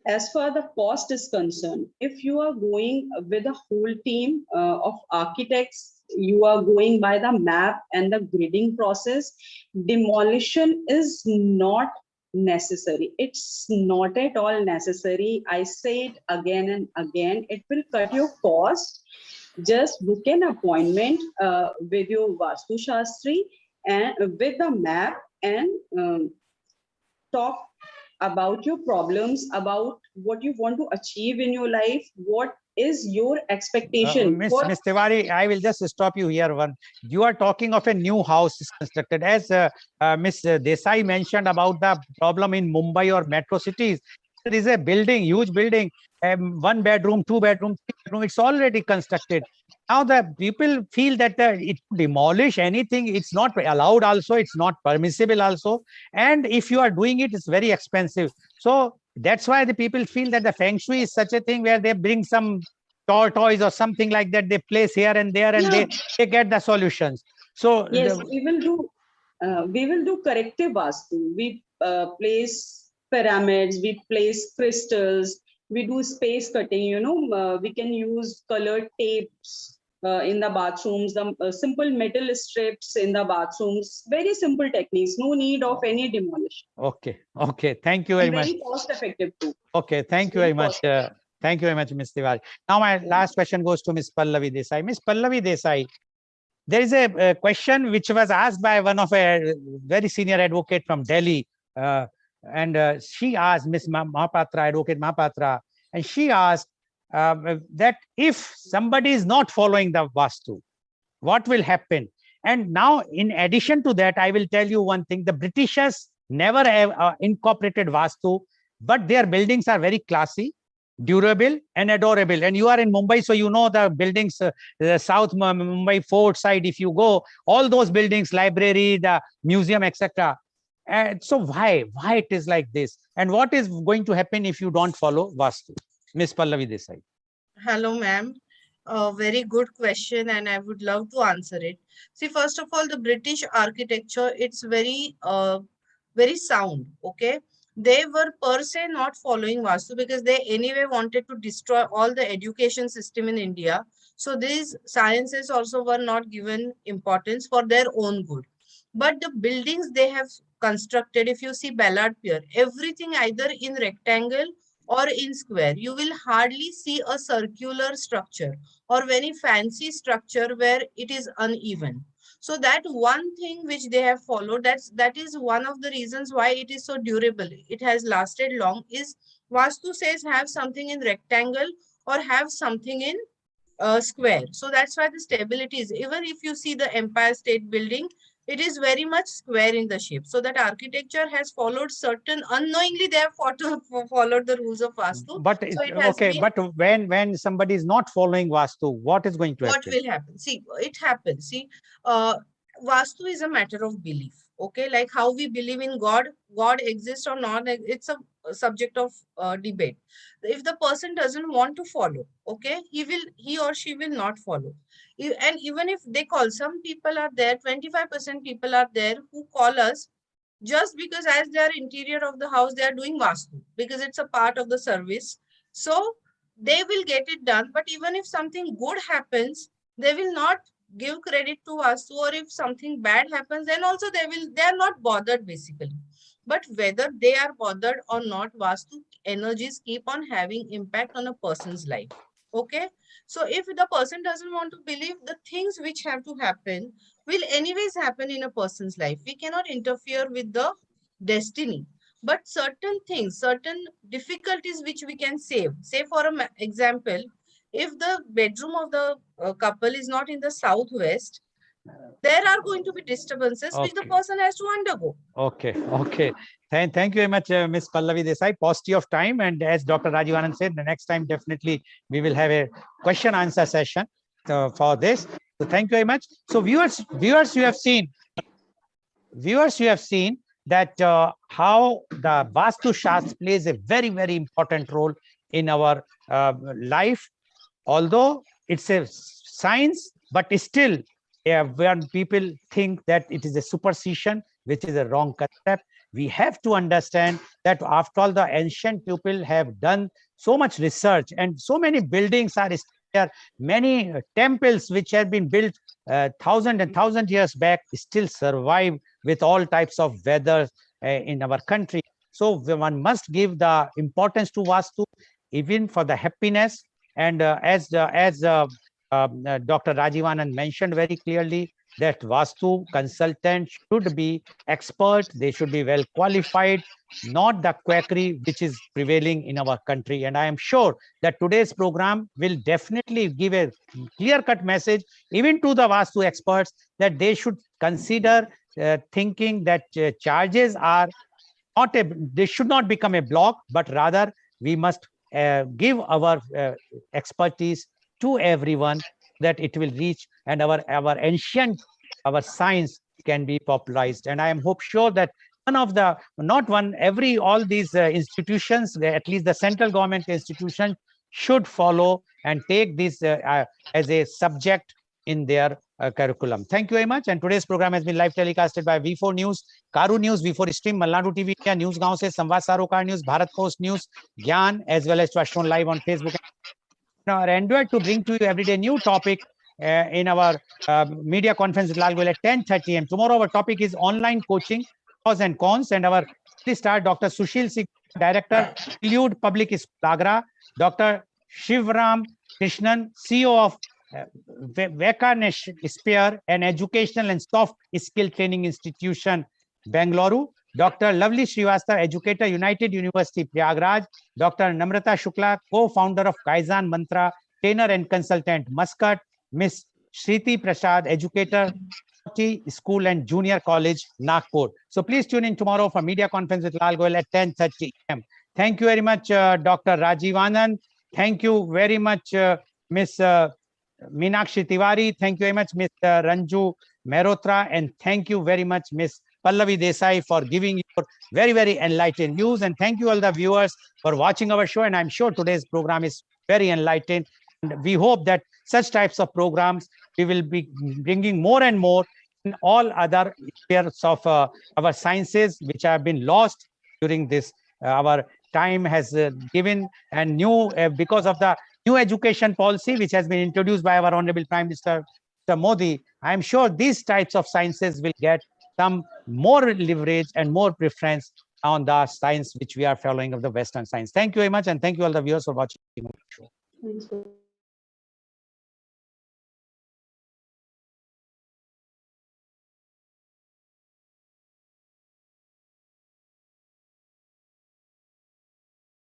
As far the cost is concerned, if you are going with a whole team of architects, you are going by the map and the gridding process, demolition is not necessary. It's not at all necessary. I say it again and again. It will cut your cost. Just book an appointment with your Vastu Shastri and with the map, and talk about your problems, about what you want to achieve in your life, what is your expectation. Miss Tiwari, I will just stop you here. You are talking of a new house is constructed. As Miss Desai mentioned about the problem in Mumbai or metro cities, there is a building, huge building, 1 bedroom, 2 bedroom, 3 bedroom. It's already constructed. Now the people feel that it demolish anything. It's not allowed. Also, it's not permissible. Also, and if you are doing it, it's very expensive. So that's why the people feel that the Feng Shui is such a thing where they bring some toys or something like that. They place here and there, and they get the solutions. So yes, we will do corrective Vastu. We place pyramids, we place crystals, we do space cutting. We can use colored tapes in the bathrooms, the simple metal strips in the bathrooms. Very simple techniques. No need of any demolition. Okay. Thank you very much. Very cost effective too. Okay. Thank you very much. Thank you very much, Ms. Tiwari. Now my last question goes to Ms. Pallavi Desai. Ms. Pallavi Desai, there is a question which was asked by one of a very senior advocate from Delhi, and she asked Ms. Mahapatra, Advocate Mahapatra, and she asked that if somebody is not following the Vastu, what will happen? And now, in addition to that, I will tell you one thing: the Britishers never have incorporated Vastu, but their buildings are very classy, durable and adorable. And you are in Mumbai, so you know the buildings, the South Mumbai Fort side. If you go, all those buildings, library, the museum, etc. And so why it is like this? And what is going to happen if you don't follow Vastu? Miss Pallavi Desai. Hello, ma'am. A very good question, and I would love to answer it. See, first of all, the British architecture, it's very sound. Okay. They were per se not following Vastu because they anyway wanted to destroy all the education system in India. So these sciences also were not given importance for their own good. But the buildings they have constructed, if you see Ballard Pier, everything either in rectangle or in square, you will hardly see a circular structure or very fancy structure where it is uneven. So that one thing which they have followed, that is one of the reasons why it is so durable. It has lasted long. Is Vastu says have something in rectangle or have something in square. So that's why the stability is. Even if you see the Empire State Building, it is very much square in the shape. So that architecture has followed certain, unknowingly they have followed the rules of Vastu. But so but when somebody is not following Vastu, what is going to happen? What will happen? See, it happens. See, Vastu is a matter of belief. Okay, like how we believe in God exists or not, it's a subject of debate. If the person doesn't want to follow, okay, he or she will not follow. And even if they call, some people are there, 25% people are there who call us just because as they are interior of the house, they are doing Vastu because it's a part of the service. So they will get it done. But even if something good happens, they will not give credit to Vastu, or if something bad happens, then also they are not bothered basically. But whether they are bothered or not, Vastu energies keep on having impact on a person's life. Okay. So if the person doesn't want to believe, the things which have to happen will anyways happen in a person's life. We cannot interfere with the destiny. But certain things, certain difficulties which we can save. Say for an example, if the bedroom of the couple is not in the southwest, there are going to be disturbances which the person has to undergo. Okay. Thank you very much, Ms. Pallavi Desai. Paucity of time, and as Dr. Rajiv Anand said, the next time definitely we will have a question answer session for this. So thank you very much. So viewers, you have seen viewers, you have seen that how the Vastu Shastra plays a very, very important role in our life. Although it's a science, but still, when people think that it is a superstition, which is a wrong concept, we have to understand that after all, the ancient people have done so much research, and so many buildings are there, many temples which have been built thousand and thousand years back still survive with all types of weather in our country. So one must give the importance to Vastu, even for the happiness. And as Dr. Rajiv Anand mentioned very clearly, that Vastu consultant should be expert, they should be well qualified, not the quackery which is prevailing in our country. And I am sure that today's program will definitely give a clear-cut message even to the Vastu experts, that they should consider thinking that charges are not they should not become a block, but rather we must give our expertise to everyone, that it will reach and our science can be popularized. And I am sure that all these institutions, at least the central government institution, should follow and take this as a subject in their curriculum. Thank you very much. And today's program has been live telecasted by V4 News, Caru News, V4 Stream, Malnadu TV India, News 𝐂𝐀𝐑𝐔 𝐍𝐄𝐖𝐒 News, News, Bharat Post News, Gyan, as well as to shown live on Facebook. Now, our endeavor to bring to you every day new topic in our media conference with Lal Goel at 10:30 a.m. Tomorrow, our topic is online coaching, pros and cons, and our star, Dr. Sushil Singh, Director, 𝐂𝐀𝐑𝐔 Public School, Agra, Dr. Shivram Krishnan, CEO of Vekanesh Spear, an educational and soft skill training institution, Bengaluru, Dr. Lovely Srivastava, educator, United University, Prayagraj, Dr. Namrata Shukla, co-founder of Kaizen Mantra, trainer and consultant, Muscat, Miss Shriti Prasad, educator, School and Junior College, Nagpur. So please tune in tomorrow for media conference with Lal Goel at 10:30 a.m. Thank you very much, Dr. Rajiv Anand. Thank you very much, Miss Meenakshi Tiwari. Thank you very much, Miss Ranju Mehrotra. And thank you very much, Miss Pallavi Desai, for giving your very, very enlightened views. And thank you all the viewers for watching our show. And I'm sure today's program is very enlightened. And we hope that such types of programs we will be bringing more and more in all other areas of our sciences, which have been lost during this. Our time has given, and new because of the new education policy which has been introduced by our Honorable Prime Minister Modi, I'm sure these types of sciences will get some more leverage and more preference on the science which we are following of the Western science. Thank you very much, and thank you all the viewers for watching the show. Thanks.